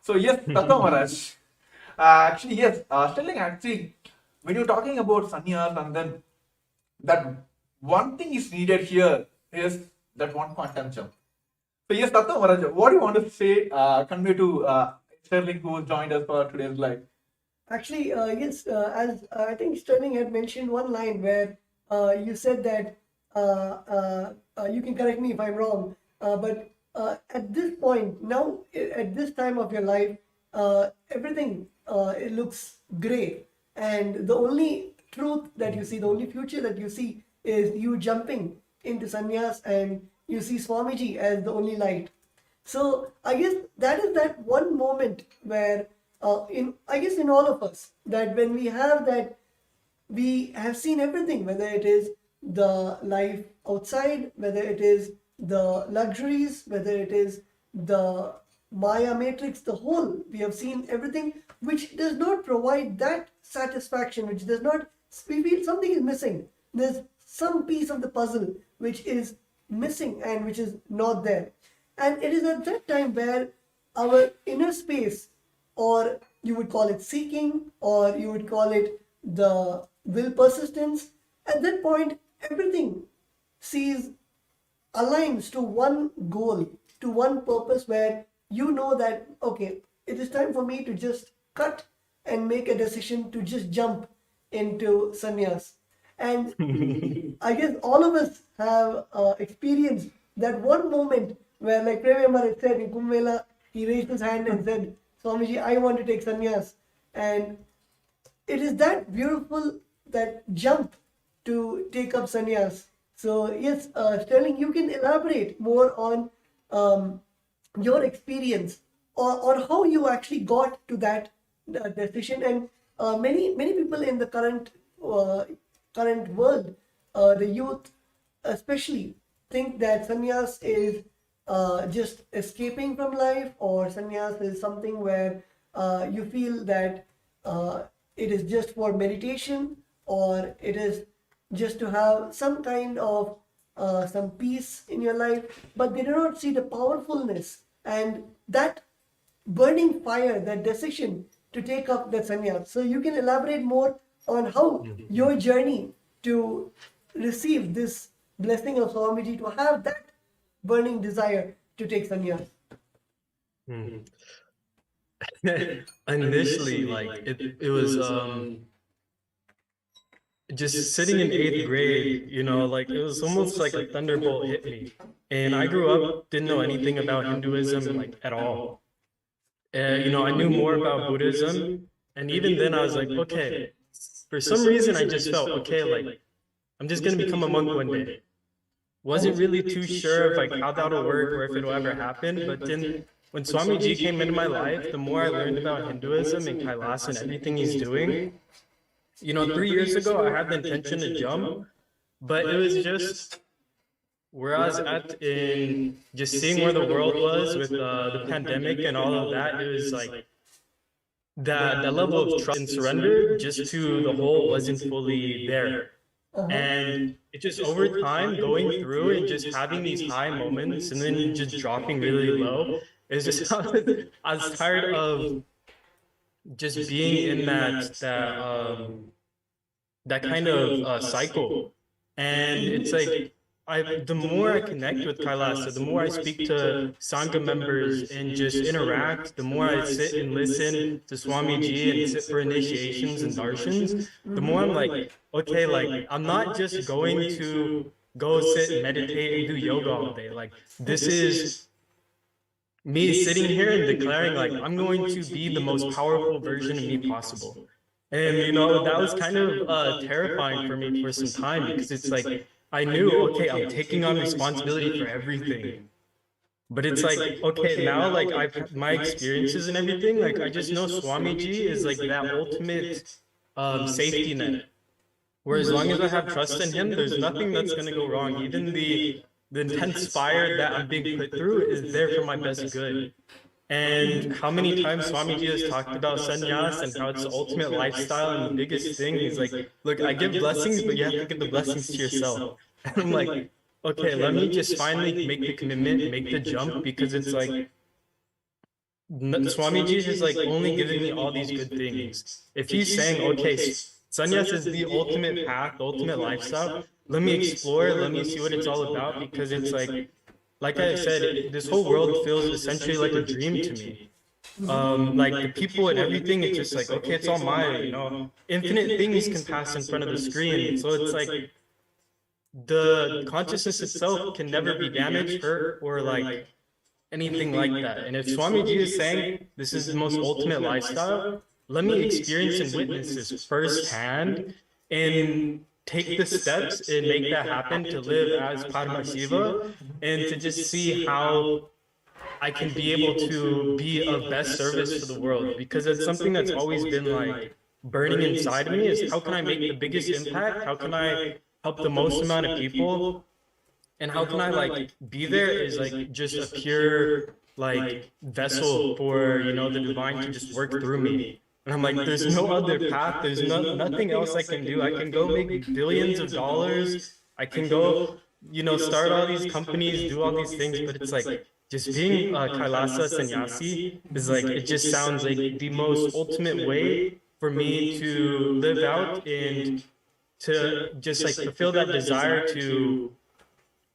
So yes, Tattva Maharaj. Actually, yes, Sterling, actually, when you're talking about sannyas, and then that one thing is needed here is that one quantum jump. So yes, Tattva Maharaj, what do you want to say, convey to Sterling who joined us for today's live? Actually, yes, as I think Sterling had mentioned one line where you said that you can correct me if I'm wrong, but at this point, now at this time of your life, everything it looks gray, and the only truth that you see, the only future that you see is you jumping into sannyas, and you see Swamiji as the only light. So I guess that is that one moment where in all of us, that when we have that, we have seen everything, whether it is the life outside, whether it is the luxuries, whether it is the Maya matrix, the whole, we have seen everything which does not provide that satisfaction, which does not, we feel something is missing. There's some piece of the puzzle which is missing and which is not there. And it is at that time where our inner space, or you would call it seeking, or you would call it the will persistence, at that point, everything aligns to one goal, to one purpose, where you know that, okay, it is time for me to just cut and make a decision to just jump into sannyas. And I guess all of us have experienced that one moment where, like Premamar said in Kumbh, he raised his hand and said, Swamiji, I want to take sannyas. And it is that beautiful, that jump to take up sannyas. So yes, Sterling, you can elaborate more on your experience, or how you actually got to that decision. And many people in the current world, the youth especially, think that sannyas is just escaping from life, or sannyas is something where you feel that it is just for meditation, or it is just to have some kind of some peace in your life, but they do not see the powerfulness and that burning fire, that decision to take up that sannyas. So you can elaborate more on how your journey to receive this blessing of Swamiji, to have that burning desire to take sannyas. Initially, like it was just sitting in 8th grade, you know, like it was almost like a thunderbolt hit me. And I grew up, didn't know anything about Hinduism, like, at all. You know, I knew more about Buddhism, and even then I was like, okay, for some reason I just felt, okay, like, I'm just gonna become a monk one day. Wasn't really too sure of like how that'll work or if it'll ever happen, but then when Swamiji came into my life, the more I learned about Hinduism and Kailas and everything he's doing, you know, 3 years ago I had the intention to jump, but it was just where I was at in just seeing where the world was with the pandemic and all of that. It was like, that level of trust and surrender just to the whole wasn't fully there. And it just over time going through and just having these high moments and then just dropping really low is just I was tired of just being in that kind of cycle. And it's like the more I connect with Kailasa, the more I speak to Sangha members and just interact, the more I sit and listen to Swamiji and sit for initiations and darshans, the more I'm like, okay, like I'm not just going to go sit and meditate and do yoga all day. Like this is me sitting here and declaring like I'm going to be the most powerful version of me possible. And you know, that was kind of terrifying for me for some time because it's like I knew, okay, I'm taking on responsibility for everything. But it's like, okay, now like I've had my experiences and everything, like I just know Swamiji is like that ultimate safety net. Where as long as I have trust in him, there's nothing that's gonna go wrong. Even the intense fire that I'm being put through is there for my best good. And how many times Swamiji has talked about sannyas and how it's the ultimate lifestyle and the biggest thing. He's like, look, I give blessings, but you have to give the blessings to yourself. And I'm like, okay, let me just finally make the commitment, make the jump, because it's like, Swamiji has like only given me all these good things. If he's saying, okay, sannyas is the ultimate path, the ultimate lifestyle, let me explore, let me see what it's all about, because it's like I said, this whole world feels essentially like a dream to me. Like the people and everything, it's just like, okay, it's all mine, you know. Infinite things can pass in front of the screen. So it's like the consciousness itself can never be damaged, hurt, or like anything like that. And if Swamiji is saying this is the most ultimate lifestyle, let me experience and witness this firsthand and take the steps and make that happen to live as Paramashiva and to just see how I can be able to be of best service to the world, because it's something that's always been like burning inside of me is how can I make the biggest impact? How can I help the most amount of people? And how can I like be there as like just a pure like vessel for, you know, the divine to just work through me. And I'm like, there's no other path. There's nothing else I can do. I can go make billions of dollars. I can go, you know, start all these companies, do all these things. But it's like just being Kailasa sannyasi is like, it just sounds like the most ultimate way for me to live out and to just like fulfill that desire to,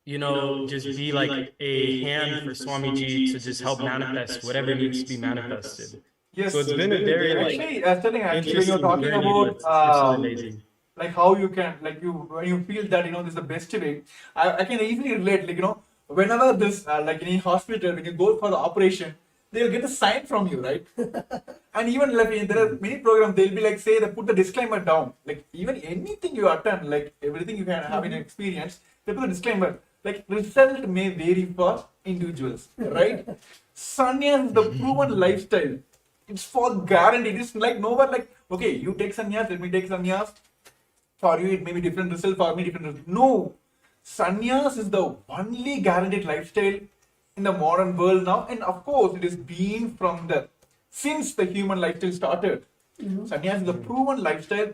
you know, just be like a hand for Swamiji to just help manifest whatever needs to be manifested. Yes. So it's been a very actually, Sterling, actually, when you're talking journey, about but it's so amazing. like how you can, like you, when you feel that, you know, this is the best way, I can easily relate, like, you know, whenever this, like in a hospital, when you go for the operation, they'll get a sign from you, right? And even like there are many programs, they'll be like, say, they put the disclaimer down, like even anything you attend, like everything you can have in experience, they put a disclaimer, like result may vary for individuals, right? Sannyas is the proven lifestyle. It's for guaranteed. It's like nowhere like, okay, you take sannyas, let me take sannyas. For you, it may be different result, for me, different result. No. Sannyas is the only guaranteed lifestyle in the modern world now. And of course, it is been from since the human lifestyle started. Sannyas is the proven lifestyle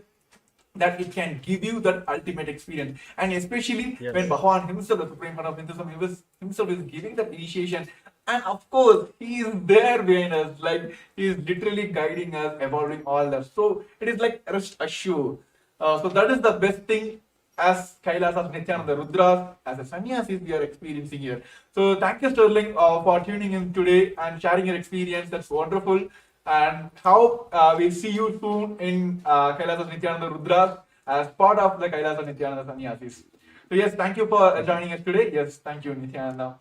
that it can give you that ultimate experience. And especially when Bhagavan himself, the Supreme Lord of Hinduism, himself is giving that initiation. And of course, he is there behind us, like he is literally guiding us, evolving all that. So it is like rest assured. So that is the best thing as Kailasas, Nithyananda, Rudras, as a sannyasis we are experiencing here. So thank you, Sterling, for tuning in today and sharing your experience. That's wonderful. And how we'll see you soon in Kailasas, Nithyananda, Rudras as part of the Kailasas, Nithyananda sannyasis. So yes, thank you for joining us today. Yes, thank you, Nithyananda.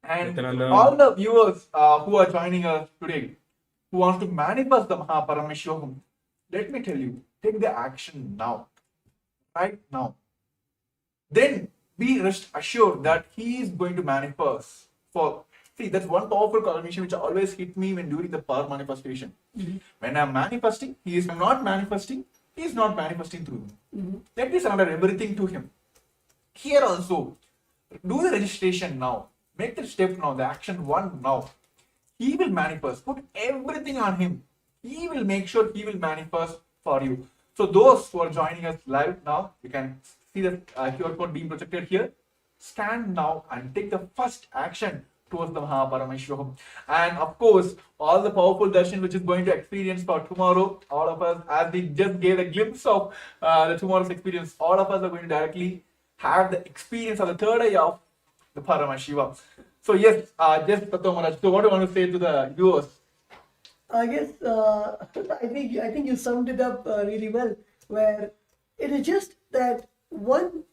And all the viewers who are joining us today, who want to manifest the Paramashivam, let me tell you, take the action now, right now. Then be rest assured that he is going to manifest. See, that's one powerful confirmation which always hit me when during the power manifestation. When I'm manifesting, he is not manifesting, he is not manifesting through me. Let me surrender everything to him. Here also, do the registration now. Make the step now, the action one now. He will manifest. Put everything on him. He will make sure he will manifest for you. So those who are joining us live now, you can see the QR code being projected here. Stand now and take the first action towards the Mahaparameshwaram. And of course, all the powerful darshan which is going to experience for tomorrow, all of us, as we just gave a glimpse of the tomorrow's experience, all of us are going to directly have the experience of the third eye of the Paramashiva. So yes, just Tattva Maharaj, so what do you want to say to the viewers? I guess I think you summed it up really well. Where it is just that one,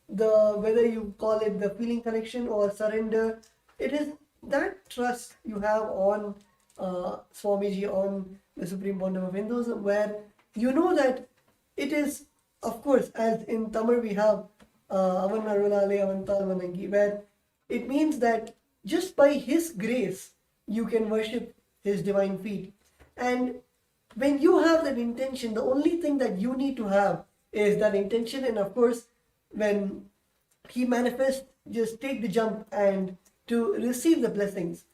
the whether you call it the feeling connection or surrender, it is that trust you have on Swamiji, on the Supreme Pontiff of Hinduism, where you know that it is, of course, as in Tamil we have Avan Arunale Avantal Vanangi, where it means that just by His grace you can worship His divine feet. And when you have that intention, the only thing that you need to have is that intention. And of course, when He manifests, just take the jump and to receive the blessings.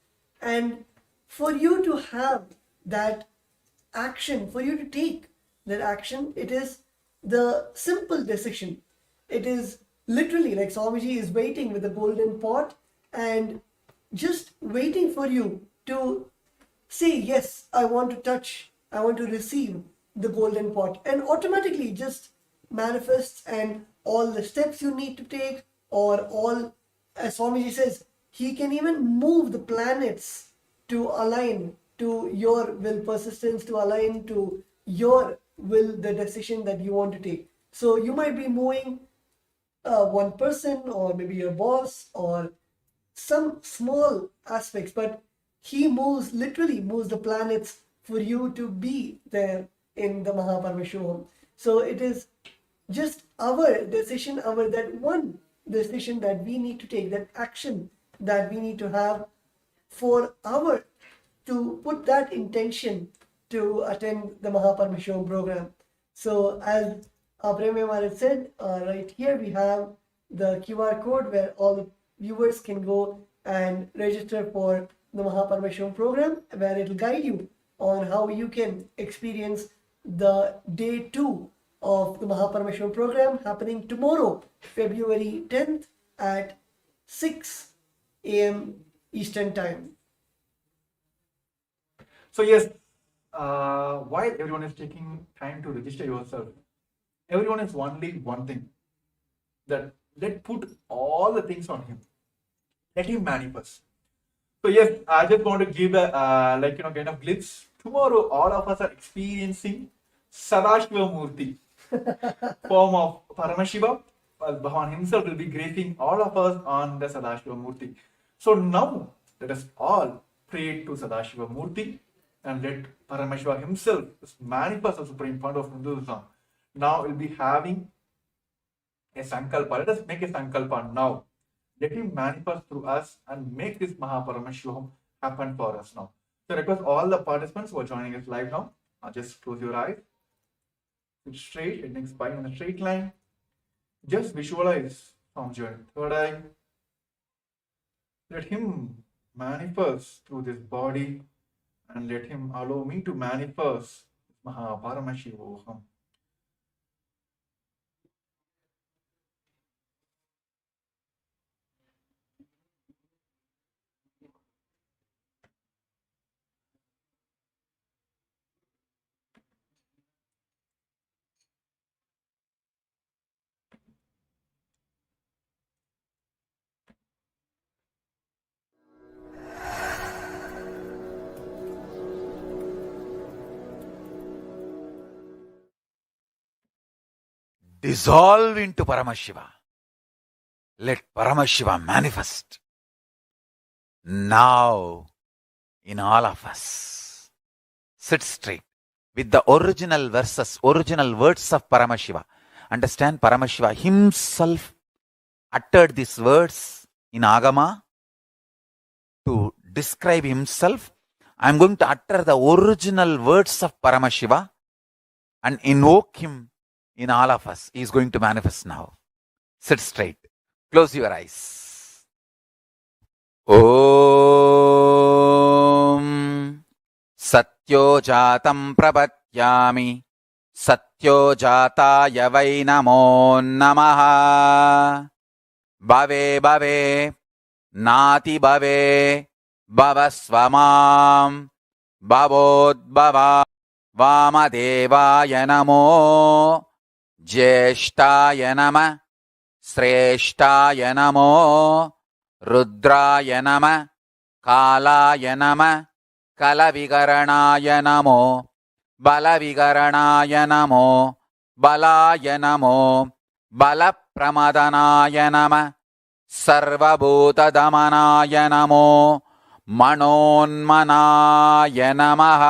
And for you to have that action, for you to take that action, it is the simple decision. It is literally like Swamiji is waiting with a golden pot and just waiting for you to say, yes, I want to touch, I want to receive the golden pot, and automatically just manifests. And all the steps you need to take, or all, as Swamiji says, he can even move the planets to align to your will, persistence to align to your will, the decision that you want to take. So you might be moving one person, or maybe your boss, or some small aspects, but he moves, literally moves the planets for you to be there in the Mahaparameshwaram. So it is just our decision, our that one decision that we need to take, that action that we need to have for our, to put that intention to attend the Mahaparameshwaram program. So as Premya Maharaj said, right here we have the QR code where all the viewers can go and register for the Mahaparameshwaram program, where it will guide you on how you can experience the day 2 of the Mahaparameshwaram program happening tomorrow, February 10th at 6 a.m. Eastern Time. So yes, while everyone is taking time to register yourself, everyone is only one thing, that let put all the things on Him. Let Him manifest. So yes, I just want to give a kind of glimpse. Tomorrow, all of us are experiencing Sadashiva Murti, form of Paramashiva. Bhagavan himself will be gracing all of us on the Sadashiva Murti. So now, let us all pray to Sadashiva Murti and let Paramashiva himself manifest the Supreme Point of Hinduism. Now we'll be having a Sankalpa. Let us make a Sankalpa now. Let Him manifest through us and make this Mahaparameshwaram happen for us now. So I request all the participants who are joining us live now, just close your eyes, sit straight, heading spine on a straight line. Just visualize from your third eye. Let Him manifest through this body, and let Him allow me to manifest Mahaparameshwaram. Dissolve into Paramashiva. Let Paramashiva manifest now in all of us. Sit straight with the original verses, original words of Paramashiva. Understand, Paramashiva himself uttered these words in Agama to describe himself. I am going to utter the original words of Paramashiva and invoke him in all of us. He is going to manifest now. Sit straight. Close your eyes. Om सत्यो जातं प्रपद्यामि सत्यो जाताय वै नमो नमः भवे भवे नाति भवे भवस्व मां भवोद्भवा वामदेवाय नमो ज्येष्ठाय नमः श्रेष्ठाय नमो रुद्राय नमः कालाय नमः कलविकरणाय नमो बलविकरणाय नमो बलाय नमो बलप्रमदनाय नमः सर्वभूतदमनाय नमो मनोन्मनाय नमः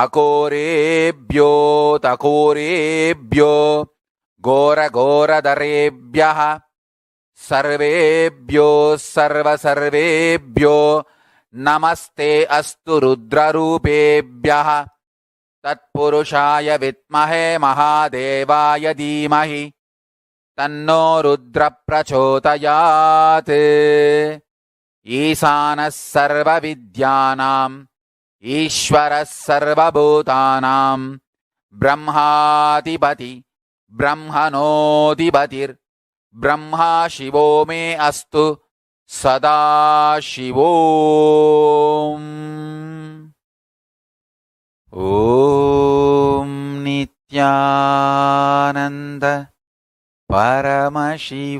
अकोरेभ्यो तकोरेभ्यो घोरघोरधरेभ्यः सर्वेभ्यो सर्वसर्वेभ्यो नमस्ते अस्तु रुद्ररूपेभ्यः तत्पुरुषाय विद्महे महादेवाय धीमहि तन्नो रुद्र प्रचोदयात् ईशानः सर्वविद्यानाम् ईश्वरः सर्वभूतानां ब्रह्माधिपति ब्रह्मणोऽधिपतिर्ब्रह्मा शिवो मे अस्तु सदा शिवो ॐ नित्यानन्द परमशिवोऽहम्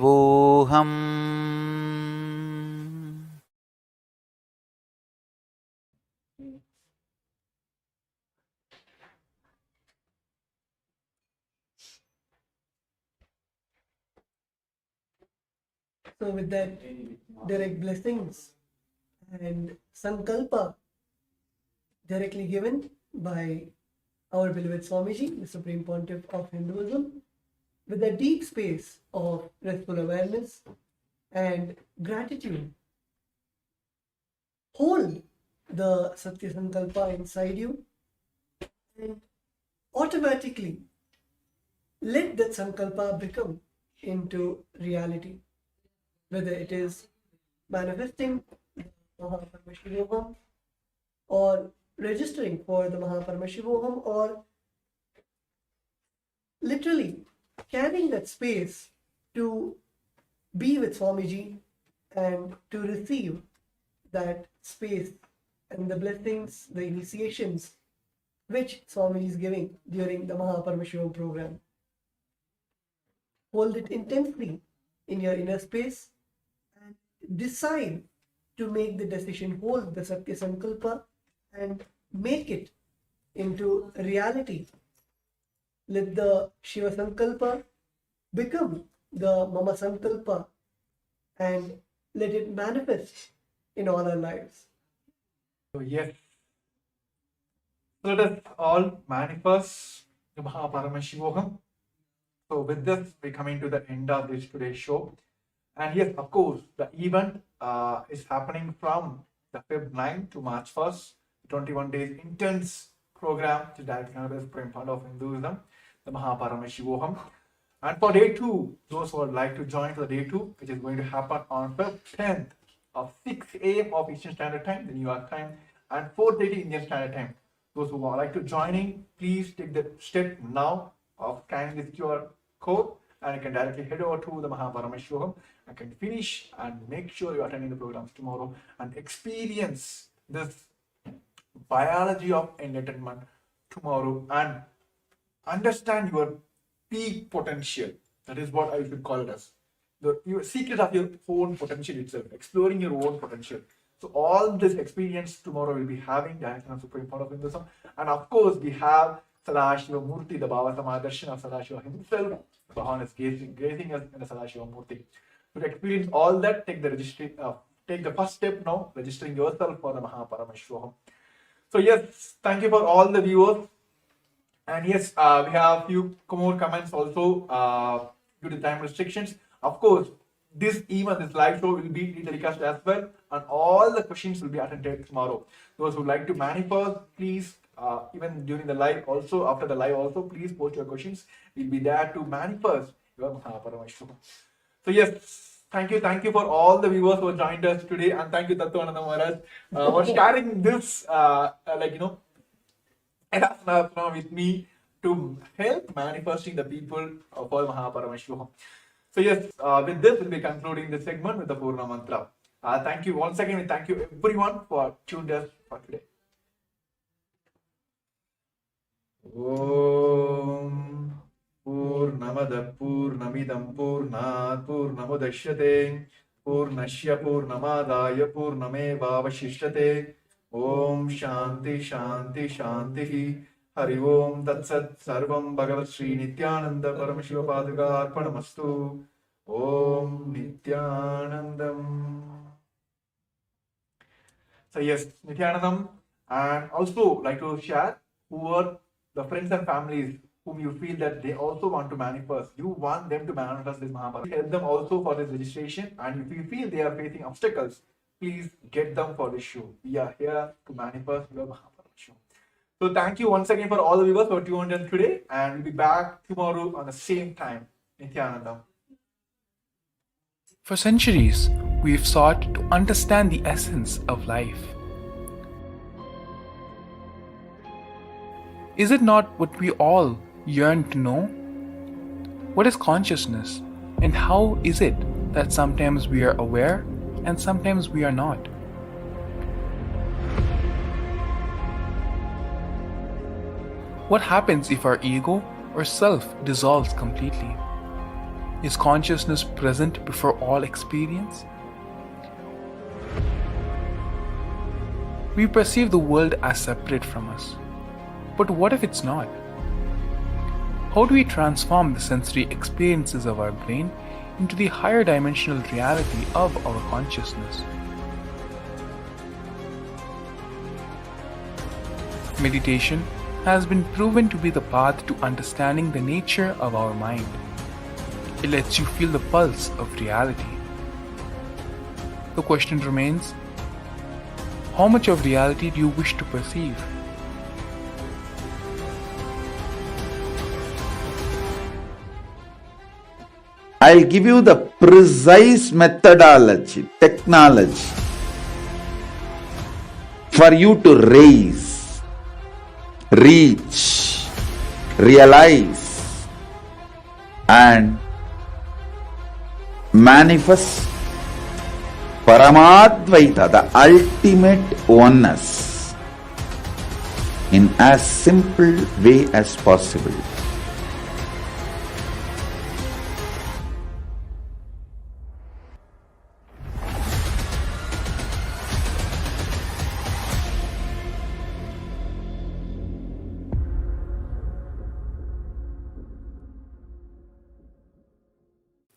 So with that direct blessings and sankalpa directly given by our beloved Swamiji, the Supreme Pontiff of Hinduism, with a deep space of restful awareness and gratitude, hold the Satya Sankalpa inside you and automatically let that Sankalpa become into reality. Whether it is manifesting Paramashivam or registering for the Paramashivam or literally carrying that space to be with Swamiji and to receive that space and the blessings, the initiations which Swamiji is giving during the Paramashivam program. Hold it intensely in your inner space and decide to make the decision, hold the Satya Sankalpa and make it into reality. Let the Shiva Sankalpa become the Mama Sankalpa and let it manifest in all our lives. So yes, so let us all manifest the Paramashivoham. So with this, we're coming to the end of this today's show. And yes, of course, the event is happening from the Feb 9th to March 1st, 21 days intense program to direct the Supreme Fund of Hinduism, the Paramashivoham. And for day 2, those who would like to join for the day 2, which is going to happen on Feb 10th of 6 a.m. of Eastern Standard Time, the New York time, and 4:30 Indian Standard Time. Those who would like to join in, please take the step now of scanning this QR code and you can directly head over to the Paramashivam and can finish and make sure you're attending the programs tomorrow and experience this biology of enlightenment tomorrow and understand your peak potential. That is what I should call it as. Your secret of your own potential itself, exploring your own potential. So all this experience tomorrow we'll be having directly on Supreme Fund of Hinduism. And of course we have Sadashiva Murti, the Baba Samadarshan of Sadashiva himself. Bhavan is gazing us in the Sadashiva Murti. To experience all that, take the first step now, registering yourself for the Paramashivam. So yes, thank you for all the viewers. And yes, we have a few more comments also due to time restrictions. Of course, this live show will be telecast as well, and all the questions will be attended tomorrow. Those who like to manifest, please, even during the live also, after the live also, please post your questions. We'll be there to manifest your Paramashivam. So yes, Thank you for all the viewers who joined us today, and thank you Tattvananda Maharaj for sharing this, enough with me to help manifesting the people of all Mahaparamashivam. So yes, with this we'll be concluding this segment with the Purna Mantra. Thank you once again, and thank you everyone for tuned us for today. Om Purnamada Purnamidam Purnat Purnamudashyate Purnashya Purnamadaya Purnameva Vashishyate. Om Shanti Shanti Shanti. Hari Om Tat Sat Sarvam Bhagavat Sri Nithyananda Paramashiva Paduka Arpanamastu. Om Nithyanandam. So yes, Nithyanandam, and also like to share who are the friends and families whom you feel that they also want to manifest. You want them to manifest this Mahabharata. Help them also for this registration, and if you feel they are facing obstacles, please get them for this show. We are here to manifest your Mahabharata show. So thank you once again for all the viewers who are tuned in today, and we'll be back tomorrow on the same time. Nithyananda. For centuries, we've sought to understand the essence of life. Is it not what we all yearn to know? What is consciousness, and how is it that sometimes we are aware and sometimes we are not? What happens if our ego or self dissolves completely? Is consciousness present before all experience? We perceive the world as separate from us. But what if it's not? How do we transform the sensory experiences of our brain into the higher dimensional reality of our consciousness? Meditation has been proven to be the path to understanding the nature of our mind. It lets you feel the pulse of reality. The question remains, how much of reality do you wish to perceive? I'll give you the precise methodology, technology for you to raise, reach, realize, and manifest Paramadvaita, the ultimate oneness, in as simple way as possible.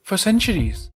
For centuries,